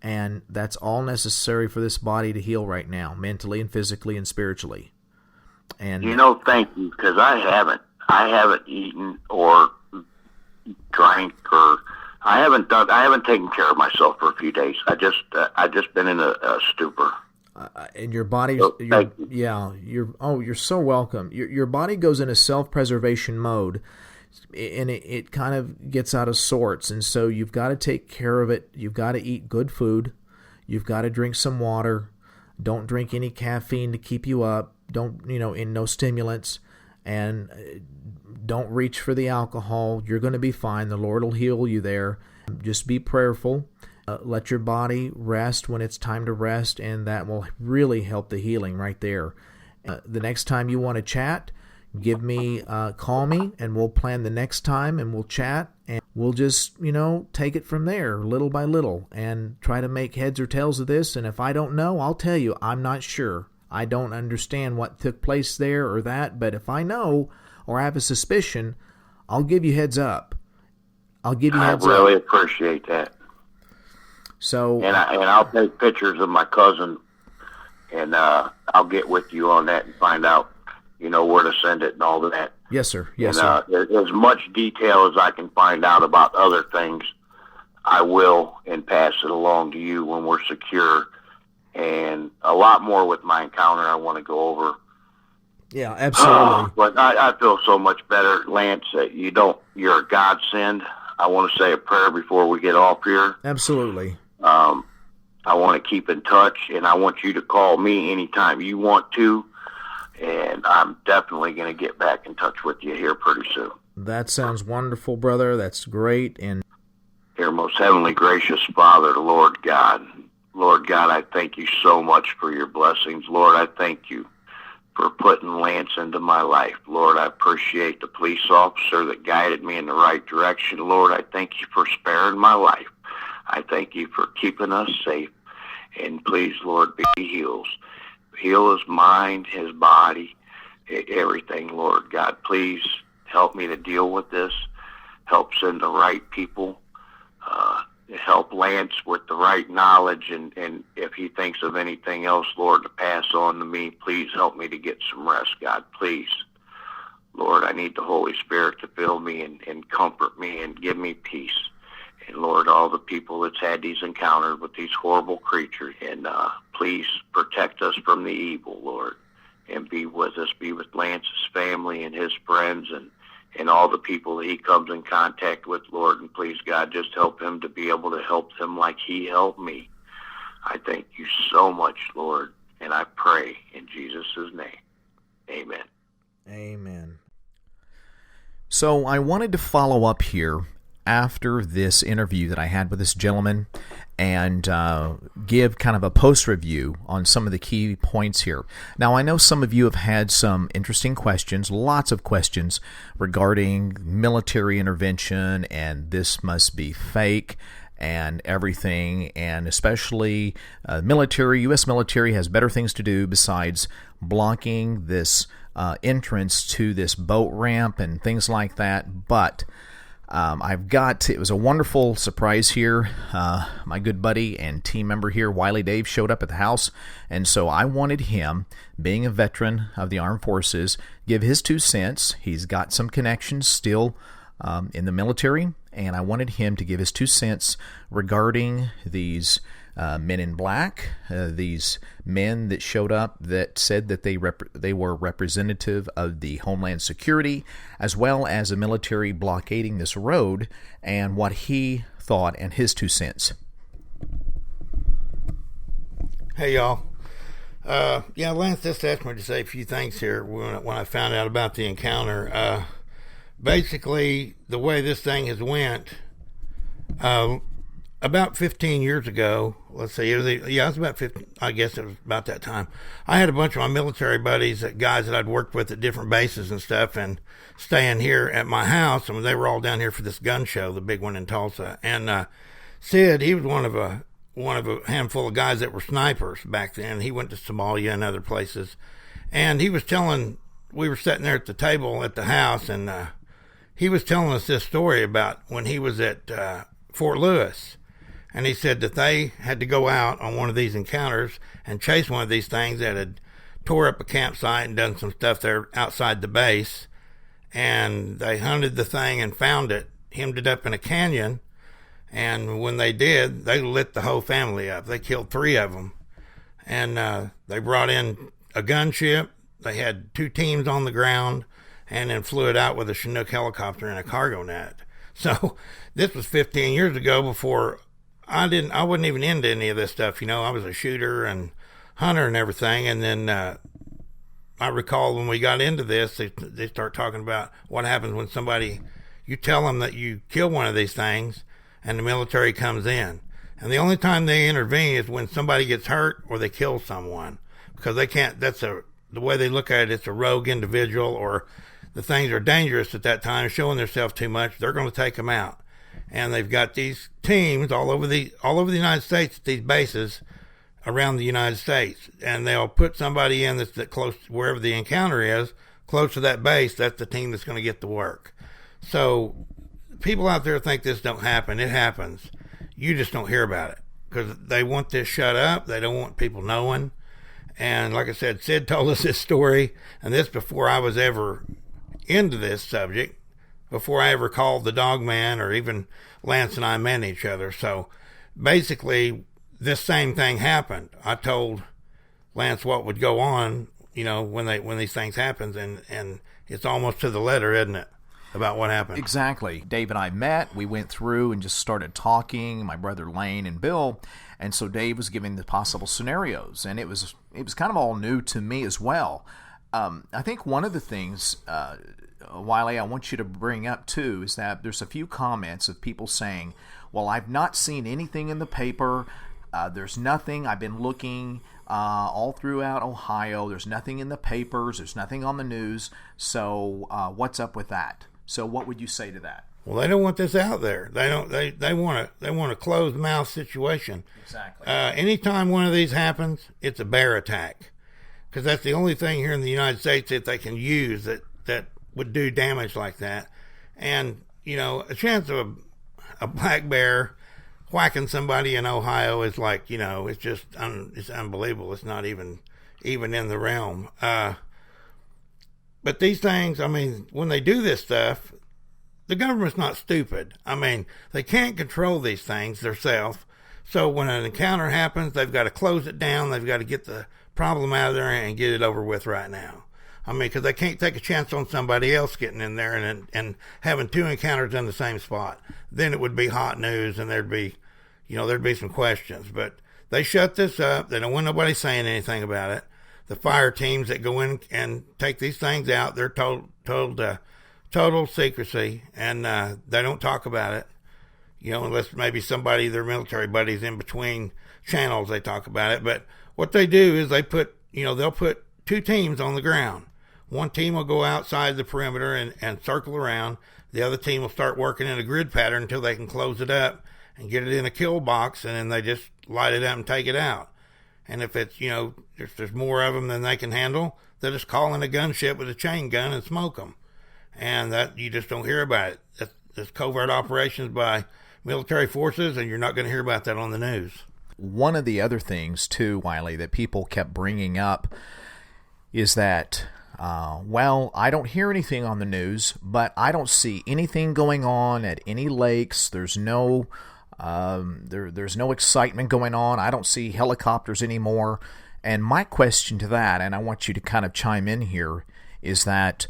And that's all necessary for this body to heal right now, mentally and physically and spiritually. And thank you, because I haven't eaten or drank, or I haven't taken care of myself for a few days. I just been in a stupor. And your body, you're so welcome. Your body goes into self-preservation mode, and it kind of gets out of sorts, and so you've got to take care of it. You've got to eat good food. You've got to drink some water. Don't drink any caffeine to keep you up. Don't, no stimulants, and don't reach for the alcohol. You're going to be fine. The Lord will heal you there. Just be prayerful. Let your body rest when it's time to rest, and that will really help the healing right there. The next time you want to chat, call me, and we'll plan the next time, and we'll chat, and we'll just, take it from there little by little and try to make heads or tails of this. And if I don't know, I'll tell you, I'm not sure. I don't understand what took place there or that, but if I know or have a suspicion, I'll give you heads up. I really appreciate that. So, and I'll take pictures of my cousin, and I'll get with you on that and find out where to send it and all that. Yes, sir. As much detail as I can find out about other things, I will, and pass it along to you when we're secure. And a lot more with my encounter I want to go over. Yeah, absolutely. But I feel so much better, Lance, that you're a godsend. I want to say a prayer before we get off here. Absolutely. I want to keep in touch, and I want you to call me anytime you want to. And I'm definitely going to get back in touch with you here pretty soon. That sounds wonderful, brother. That's great. And dear most heavenly gracious Father, Lord God, I thank you so much for your blessings. Lord, I thank you for putting Lance into my life. Lord, I appreciate the police officer that guided me in the right direction. Lord, I thank you for sparing my life. I thank you for keeping us safe. And please, Lord, be healed. Heal his mind, his body, everything, Lord God. Please help me to deal with this. Help send the right people. Help Lance with the right knowledge. And if he thinks of anything else, Lord, to pass on to me, please help me to get some rest, God. Please. Lord, I need the Holy Spirit to fill me and comfort me and give me peace. And Lord, all the people that's had these encounters with these horrible creatures, and please protect us from the evil, Lord, and be with us, be with Lance's family and his friends and all the people that he comes in contact with, Lord. And please, God, just help him to be able to help them like he helped me. I thank you so much, Lord, and I pray in Jesus' name. Amen. Amen. So I wanted to follow up here after this interview that I had with this gentleman and give kind of a post review on some of the key points here. Now, I know some of you have had some interesting questions, lots of questions regarding military intervention and this must be fake and everything, and especially U.S. military has better things to do besides blocking this entrance to this boat ramp and things like that. But it was a wonderful surprise here. My good buddy and team member here, Wiley Dave, showed up at the house, and so I wanted him, being a veteran of the armed forces, give his 2 cents. He's got some connections still in the military, and I wanted him to give his 2 cents regarding these men in black, these men that showed up that said that they were representative of the Homeland Security, as well as the military blockading this road, and what he thought and his 2 cents. Hey, y'all. Lance just asked me to say a few things here when I found out about the encounter. Basically, the way this thing has went, about 15 years ago, let's see, it was about 15, I guess it was about that time. I had a bunch of my military buddies, guys that I'd worked with at different bases and stuff, and staying here at my house, and they were all down here for this gun show, the big one in Tulsa. And Sid, he was one of a handful of guys that were snipers back then. He went to Somalia and other places, and we were sitting there at the table at the house, and he was telling us this story about when he was at Fort Lewis. And he said that they had to go out on one of these encounters and chase one of these things that had tore up a campsite and done some stuff there outside the base. And they hunted the thing and found it, hemmed it up in a canyon. And when they did, they lit the whole family up. They killed 3 of them. And they brought in a gunship. They had 2 teams on the ground and then flew it out with a Chinook helicopter and a cargo net. So this was 15 years ago, before I wasn't even into any of this stuff. I was a shooter and hunter and everything. And then I recall when we got into this, they start talking about what happens when you tell them that you kill one of these things and the military comes in. And the only time they intervene is when somebody gets hurt or they kill someone, because they can't, the way they look at it, it's a rogue individual, or the things are dangerous at that time, showing themselves too much, they're going to take them out. And they've got these teams all over the United States, these bases around the United States, and they'll put somebody in that's close, wherever the encounter is, close to that base. That's the team that's going to get the work. So people out there think this don't happen. It happens. You just don't hear about it because they want this shut up. They don't want people knowing. And like I said, Sid told us this story, and this before I was ever into this subject, before I ever called the Dogman, or even Lance and I met each other. So basically, this same thing happened. I told Lance what would go on, when these things happen, and it's almost to the letter, isn't it, about what happened? Exactly. Dave and I met. We went through and just started talking, my brother Lane and Bill, and so Dave was giving the possible scenarios, and it was kind of all new to me as well. I think one of the things, Wiley, I want you to bring up too, is that there's a few comments of people saying, well, I've not seen anything in the paper. There's nothing. I've been looking all throughout Ohio. There's nothing in the papers. There's nothing on the news. So what's up with that? So what would you say to that? Well, they don't want this out there. They want a closed mouth situation. Exactly. Anytime one of these happens, it's a bear attack, because that's the only thing here in the United States that they can use that would do damage like that. And a chance of a black bear whacking somebody in Ohio is like, it's just it's unbelievable. It's not even in the realm. But these things, I mean, when they do this stuff, the government's not stupid. I mean, they can't control these things themselves. So when an encounter happens, they've got to close it down. They've got to get the problem out of there and get it over with right now. I mean, because they can't take a chance on somebody else getting in there and having two encounters in the same spot. Then it would be hot news, and there'd be some questions. But they shut this up. They don't want nobody saying anything about it. The fire teams that go in and take these things out, they're told total secrecy, and they don't talk about it. Unless maybe somebody, their military buddies in between channels, they talk about it. But what they do is they'll put two teams on the ground. One team will go outside the perimeter and circle around. The other team will start working in a grid pattern until they can close it up and get it in a kill box, and then they just light it up and take it out. And if it's, if there's more of them than they can handle, they'll just call in a gunship with a chain gun and smoke them. And that, you just don't hear about it. That's covert operations by military forces, and you're not going to hear about that on the news. One of the other things, too, Wiley, that people kept bringing up is that, I don't hear anything on the news, but I don't see anything going on at any lakes. There's no there's no excitement going on. I don't see helicopters anymore. And my question to that, and I want you to kind of chime in here, is that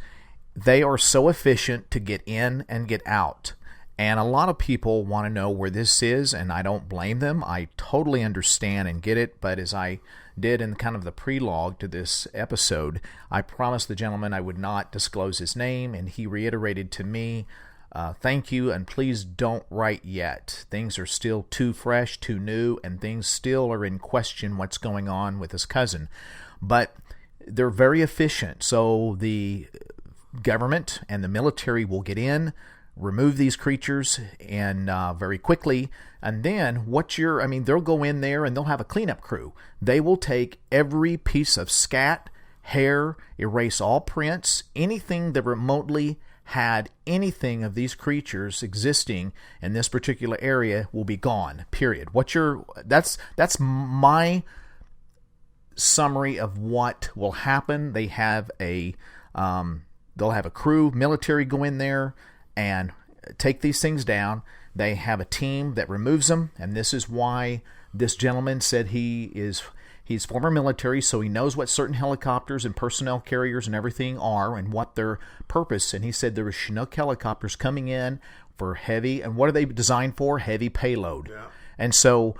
they are so efficient to get in and get out. And a lot of people want to know where this is, and I don't blame them. I totally understand and get it, but as I did in kind of the prelogue to this episode, I promised the gentleman I would not disclose his name, and he reiterated to me, thank you, and please don't write yet. Things are still too fresh, too new, and things still are in question what's going on with his cousin. But they're very efficient, so the government and the military will get in, remove these creatures, and very quickly. And then they'll go in there and they'll have a cleanup crew. They will take every piece of scat, hair, erase all prints, anything that remotely had anything of these creatures existing in this particular area will be gone. Period. That's my summary of what will happen. They have they'll have a crew, military go in there and take these things down. They have a team that removes them, and this is why this gentleman said he's former military, so he knows what certain helicopters and personnel carriers and everything are and what their purpose. And he said there were Chinook helicopters coming in for heavy, and what are they designed for? Heavy payload. Yeah. And so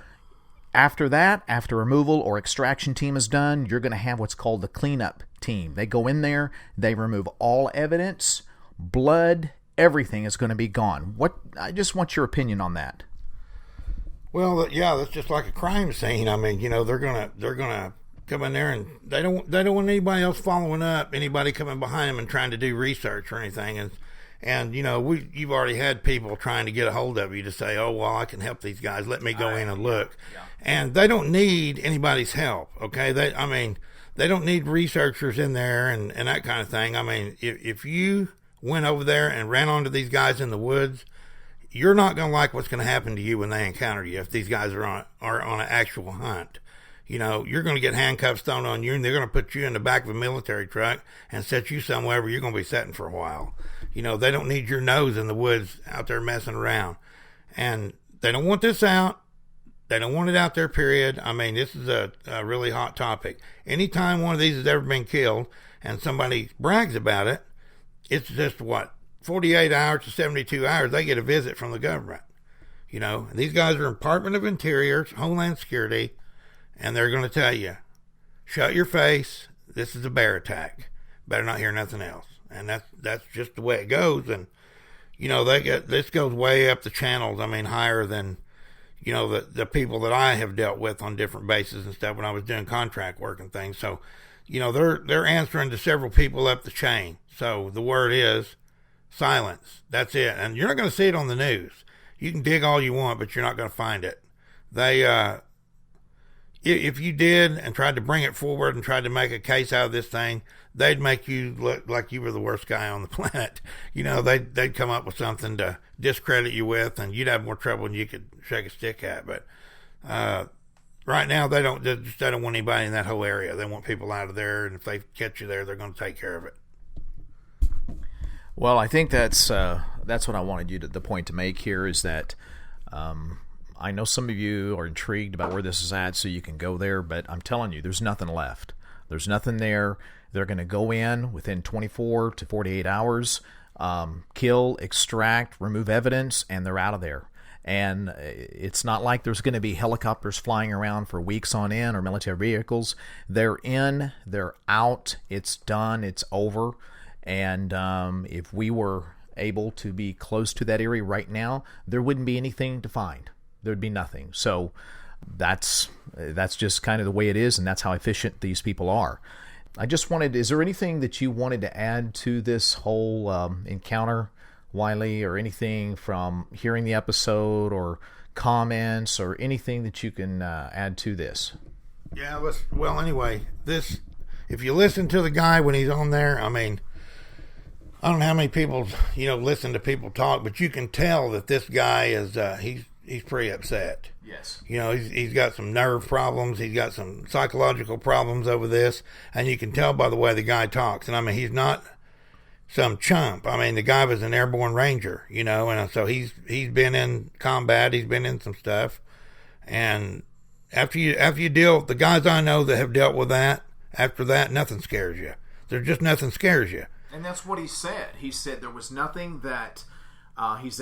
after that, after removal or extraction team is done, you're going to have what's called the cleanup team. They go in there, they remove all evidence, blood, everything is going to be gone. I just want your opinion on that. Well, yeah, that's just like a crime scene. I mean, they're gonna come in there, and they don't want anybody else following up, anybody coming behind them and trying to do research or anything. And you've already had people trying to get a hold of you to say, oh, well, I can help these guys. Let me go in and look. Yeah. And they don't need anybody's help. Okay, they don't need researchers in there and that kind of thing. I mean, if you went over there and ran onto these guys in the woods, you're not going to like what's going to happen to you when they encounter you. If these guys are on an actual hunt, you're going to get handcuffs thrown on you, and they're going to put you in the back of a military truck and set you somewhere where you're going to be sitting for a while. They don't need your nose in the woods out there messing around, and they don't want this out. They don't want it out there, period. I mean, this is a really hot topic. Anytime one of these has ever been killed and somebody brags about it, it's just 48 hours to 72 hours, they get a visit from the government. These guys are Department of Interior, Homeland Security, and they're going to tell you, shut your face, this is a bear attack. Better not hear nothing else. And that's just the way it goes. And, this goes way up the channels. I mean, higher than, the people that I have dealt with on different bases and stuff when I was doing contract work and things. So, they're answering to several people up the chain. So the word is silence. That's it. And you're not going to see it on the news. You can dig all you want, but you're not going to find it. If you did and tried to bring it forward and tried to make a case out of this thing, they'd make you look like you were the worst guy on the planet. They'd come up with something to discredit you with, and you'd have more trouble than you could shake a stick at. But right now, they don't want anybody in that whole area. They want people out of there, and if they catch you there, they're going to take care of it. Well, I think that's what I wanted you to, the point to make here is that I know some of you are intrigued about where this is at, so you can go there, but I'm telling you, there's nothing left. There's nothing there. They're going to go in within 24 to 48 hours, kill, extract, remove evidence, and they're out of there. And it's not like there's going to be helicopters flying around for weeks on end or military vehicles. They're in, they're out, it's done, it's over. And if we were able to be close to that area right now, there wouldn't be anything to find. There'd be nothing. So that's just kind of the way it is, and that's how efficient these people are. I just wanted, is there anything that you wanted to add to this whole encounter, Wiley, or anything from hearing the episode or comments or anything that you can add to this? Yeah, well, anyway, this, if you listen to the guy when he's on there, I mean, I don't know how many people, listen to people talk, but you can tell that this guy is, he's pretty upset. Yes. He's got some nerve problems. He's got some psychological problems over this. And you can tell by the way the guy talks. And I mean, he's not some chump. I mean, the guy was an airborne ranger, and so he's been in combat. He's been in some stuff. And after you deal, the guys I know that have dealt with that, after that, nothing scares you. There's just nothing scares you. And that's what he said. He said there was nothing that he's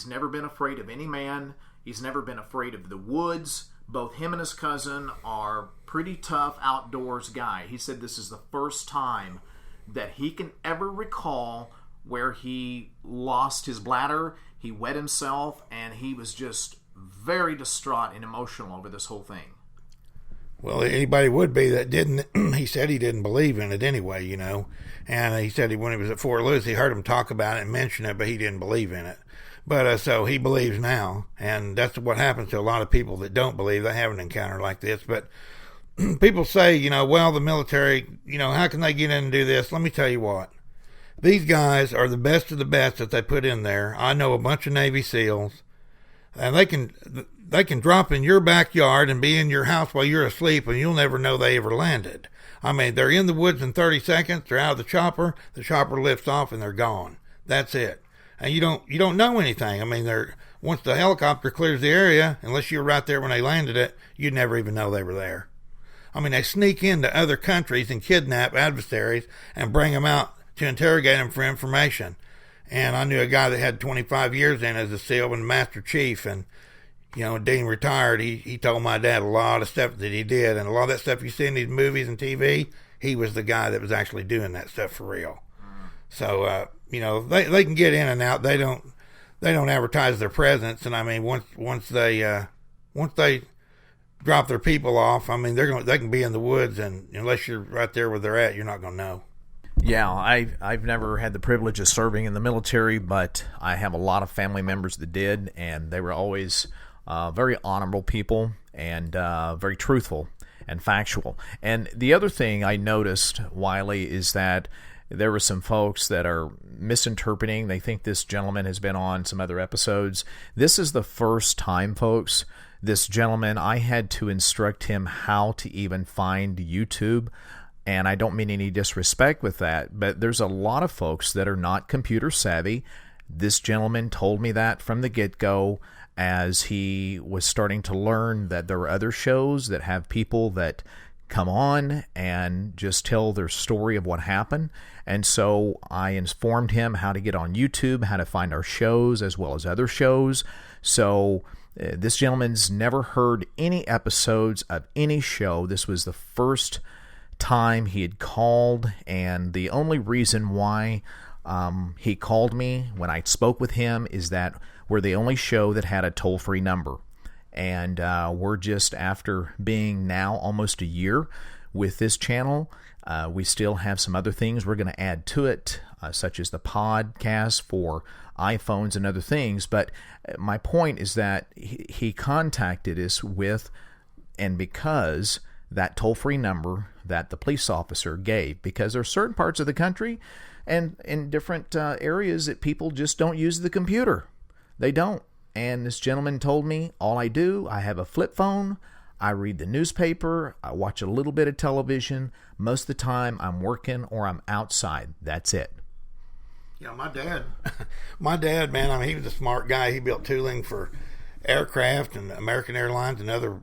never been afraid of any man. He's never been afraid of the woods. Both him and his cousin are pretty tough outdoors guy. He said this is the first time that he can ever recall where he lost his bladder, he wet himself, and he was just very distraught and emotional over this whole thing. Well, anybody would be that didn't. He said he didn't believe in it anyway, And he said when he was at Fort Lewis, he heard him talk about it and mention it, but he didn't believe in it. But so he believes now, and that's what happens to a lot of people that don't believe. They have an encounter like this. But people say, well, the military, how can they get in and do this? Let me tell you what. These guys are the best of the best that they put in there. I know a bunch of Navy SEALs, and they can drop in your backyard and be in your house while you're asleep, and you'll never know they ever landed. I mean, they're in the woods in 30 seconds. They're out of the chopper lifts off, and they're gone. That's it. And you don't know anything. I mean, once the helicopter clears the area, unless you were right there when they landed it, you'd never even know they were there. I mean, they sneak into other countries and kidnap adversaries and bring them out to interrogate them for information. And I knew a guy that had 25 years in as a SEAL and Master Chief, and Dean retired. He told my dad a lot of stuff that he did, and a lot of that stuff you see in these movies and TV, he was the guy that was actually doing that stuff for real. So they can get in and out. They don't advertise their presence, and I mean once they drop their people off, I mean they can be in the woods, and unless you're right there where they're at, you're not gonna know. Yeah, I've never had the privilege of serving in the military, but I have a lot of family members that did, and they were always very honorable people and very truthful and factual. And the other thing I noticed, Wiley, is that there were some folks that are misinterpreting. They think this gentleman has been on some other episodes. This is the first time, folks. This gentleman, I had to instruct him how to even find YouTube. And I don't mean any disrespect with that, but there's a lot of folks that are not computer savvy. This gentleman told me that from the get-go as he was starting to learn that there are other shows that have people that come on and just tell their story of what happened. And so I informed him how to get on YouTube, how to find our shows as well as other shows. So this gentleman's never heard any episodes of any show. This was the first time he had called, and the only reason why he called me when I spoke with him is that we're the only show that had a toll-free number. And we're just, after being now almost a year with this channel, we still have some other things we're going to add to it, such as the podcast for iPhones and other things. But my point is that he contacted us with, and because that toll-free number that the police officer gave, because there are certain parts of the country and in different areas that people just don't use the computer. They don't. And this gentleman told me, all I do, I have a flip phone, I read the newspaper, I watch a little bit of television. Most of the time I'm working or I'm outside. That's it. Yeah, my dad, man, I mean, he was a smart guy. He built tooling for aircraft and American Airlines and other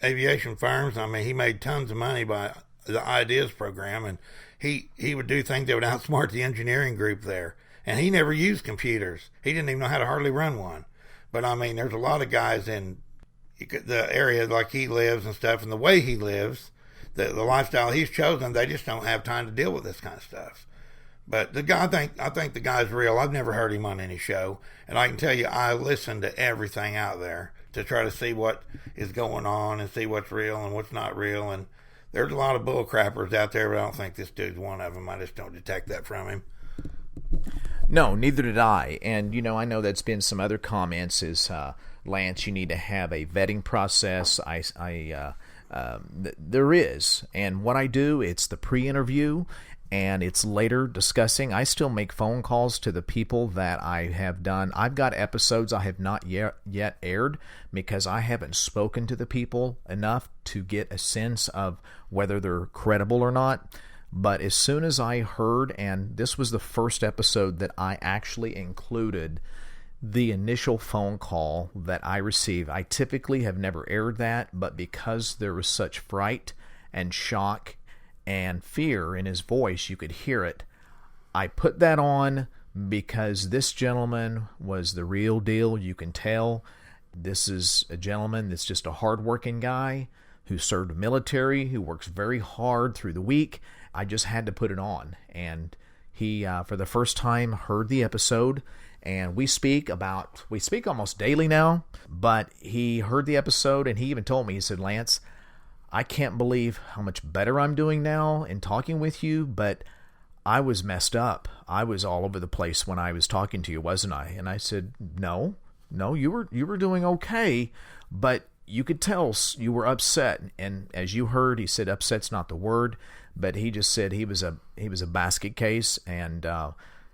aviation firms. I mean, he made tons of money by the Ideas program, and he would do things that would outsmart the engineering group there. And he never used computers. He didn't even know how to hardly run one. But I mean, there's a lot of guys in the area like he lives and stuff, and the way he lives, the lifestyle he's chosen, they just don't have time to deal with this kind of stuff. But the guy, I think the guy's real. I've never heard him on any show, and I can tell you, I listen to everything out there to try to see what is going on and see what's real and what's not real. And there's a lot of bull crappers out there, but I don't think this dude's one of them. I just don't detect that from him. No, neither did I. And, I know that's been some other comments is, Lance, you need to have a vetting process. There is. And what I do, it's the pre-interview, and it's later discussing. I still make phone calls to the people that I have done. I've got episodes I have not yet aired because I haven't spoken to the people enough to get a sense of whether they're credible or not. But as soon as I heard, and this was the first episode that I actually included the initial phone call that I received. I typically have never aired that, but because there was such fright and shock and fear in his voice, you could hear it. I put that on because this gentleman was the real deal. You can tell this is a gentleman that's just a hardworking guy who served military, who works very hard through the week. I just had to put it on. And he, for the first time, heard the episode. And we speak almost daily now. But he heard the episode, and he even told me, he said, Lance, I can't believe how much better I'm doing now in talking with you, but I was messed up. I was all over the place when I was talking to you, wasn't I? And I said, no, you were doing okay, but you could tell you were upset. And as you heard, he said upset's not the word, but he just said he was a basket case, and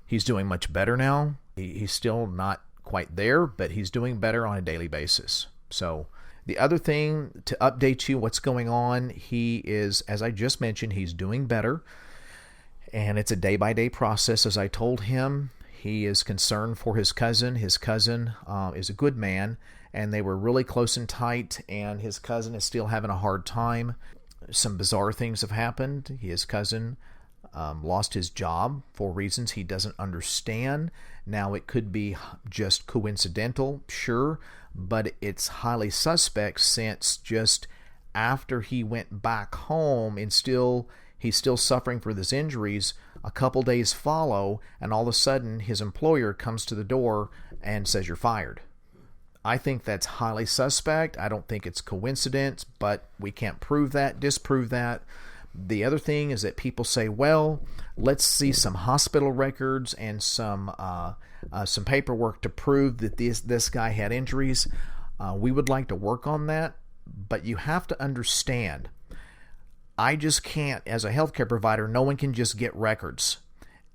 he's doing much better now. He's still not quite there, but he's doing better on a daily basis. So the other thing to update you what's going on, he is, as I just mentioned, he's doing better. And it's a day-by-day process. As I told him, he is concerned for his cousin. His cousin is a good man, and they were really close and tight, and his cousin is still having a hard time. Some bizarre things have happened. His cousin lost his job for reasons he doesn't understand. Now, it could be just coincidental, sure, but it's highly suspect since just after he went back home and he's still suffering for his injuries, a couple days follow, and all of a sudden his employer comes to the door and says, you're fired. I think that's highly suspect. I don't think it's coincidence, but we can't disprove that. The other thing is that people say, well, let's see some hospital records and some paperwork to prove that this guy had injuries. We would like to work on that, but you have to understand, I just can't, as a healthcare provider, no one can just get records.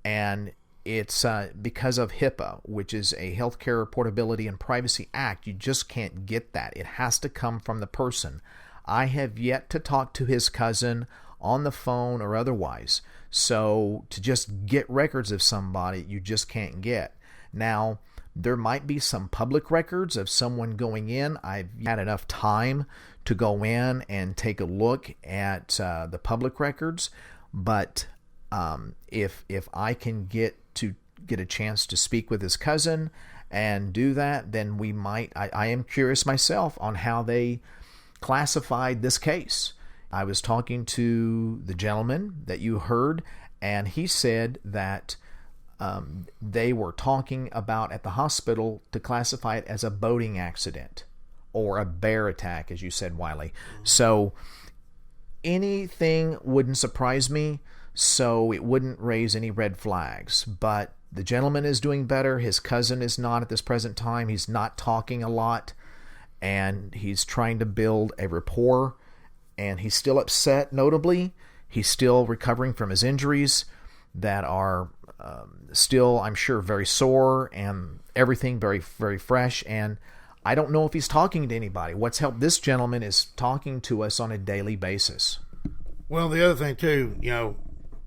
And it's because of HIPAA, which is a Healthcare Portability and Privacy Act. You just can't get that. It has to come from the person. I have yet to talk to his cousin on the phone or otherwise. So to just get records of somebody, you just can't get. Now, there might be some public records of someone going in. I've had enough time to go in and take a look at the public records, but if I can get a chance to speak with his cousin and do that, then we might. I am curious myself on how they classified this case. I was talking to the gentleman that you heard, and he said that they were talking about at the hospital to classify it as a boating accident or a bear attack, as you said, Wiley. So anything wouldn't surprise me, so it wouldn't raise any red flags. But the gentleman is doing better. His cousin is not at this present time. He's not talking a lot, and he's trying to build a rapport. And he's still upset, notably. He's still recovering from his injuries that are still, I'm sure, very sore and everything very, very fresh. And I don't know if he's talking to anybody. What's helped this gentleman is talking to us on a daily basis. Well, the other thing, too,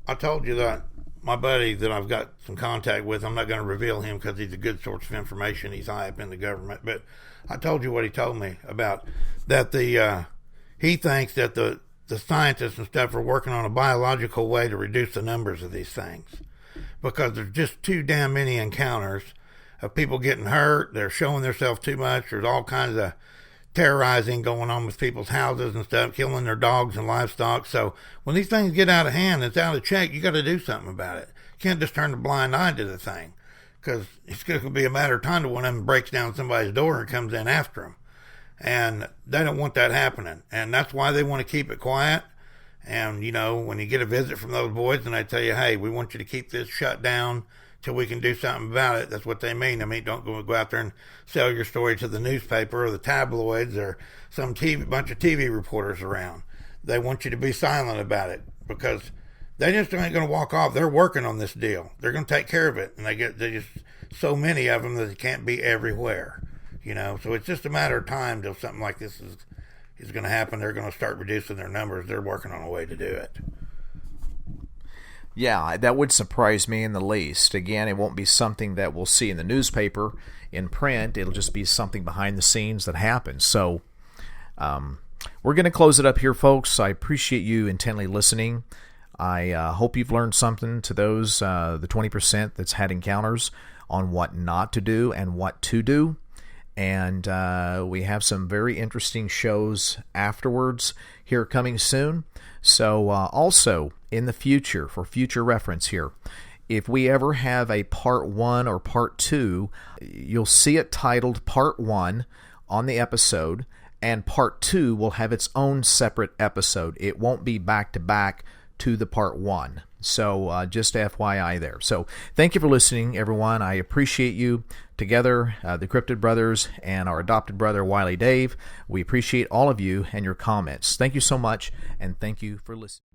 I told you that my buddy that I've got some contact with, I'm not going to reveal him because he's a good source of information. He's high up in the government. But I told you what he told me about that. He thinks that the scientists and stuff are working on a biological way to reduce the numbers of these things, because there's just too damn many encounters of people getting hurt. They're showing themselves too much. There's all kinds of terrorizing going on with people's houses and stuff, killing their dogs and livestock. So when these things get out of hand, it's out of check, you got to do something about it. You can't just turn a blind eye to the thing, because it's going to be a matter of time to one of them breaks down somebody's door and comes in after them. And they don't want that happening. And that's why they want to keep it quiet. And, you know, when you get a visit from those boys and they tell you, hey, we want you to keep this shut down till we can do something about it, that's what they mean. I mean, don't go out there and sell your story to the newspaper or the tabloids or some bunch of TV reporters around. They want you to be silent about it, because they just ain't going to walk off. They're working on this deal. They're going to take care of it. And they just so many of them that they can't be everywhere, you know. So it's just a matter of time till something like this is going to happen. They're going to start reducing their numbers. They're working on a way to do it. Yeah, that would surprise me in the least. Again, it won't be something that we'll see in the newspaper, in print. It'll just be something behind the scenes that happens. So we're going to close it up here, folks. I appreciate you intently listening. I hope you've learned something to those, the 20% that's had encounters, on what not to do and what to do. And we have some very interesting shows afterwards here coming soon. So also in the future, for future reference here, if we ever have a part 1 or part 2, you'll see it titled part 1 on the episode, and part 2 will have its own separate episode. It won't be back to back to the part 1. So just FYI there. So thank you for listening, everyone. I appreciate you. Together, the Cryptid Brothers and our adopted brother, Wiley Dave, we appreciate all of you and your comments. Thank you so much, and thank you for listening.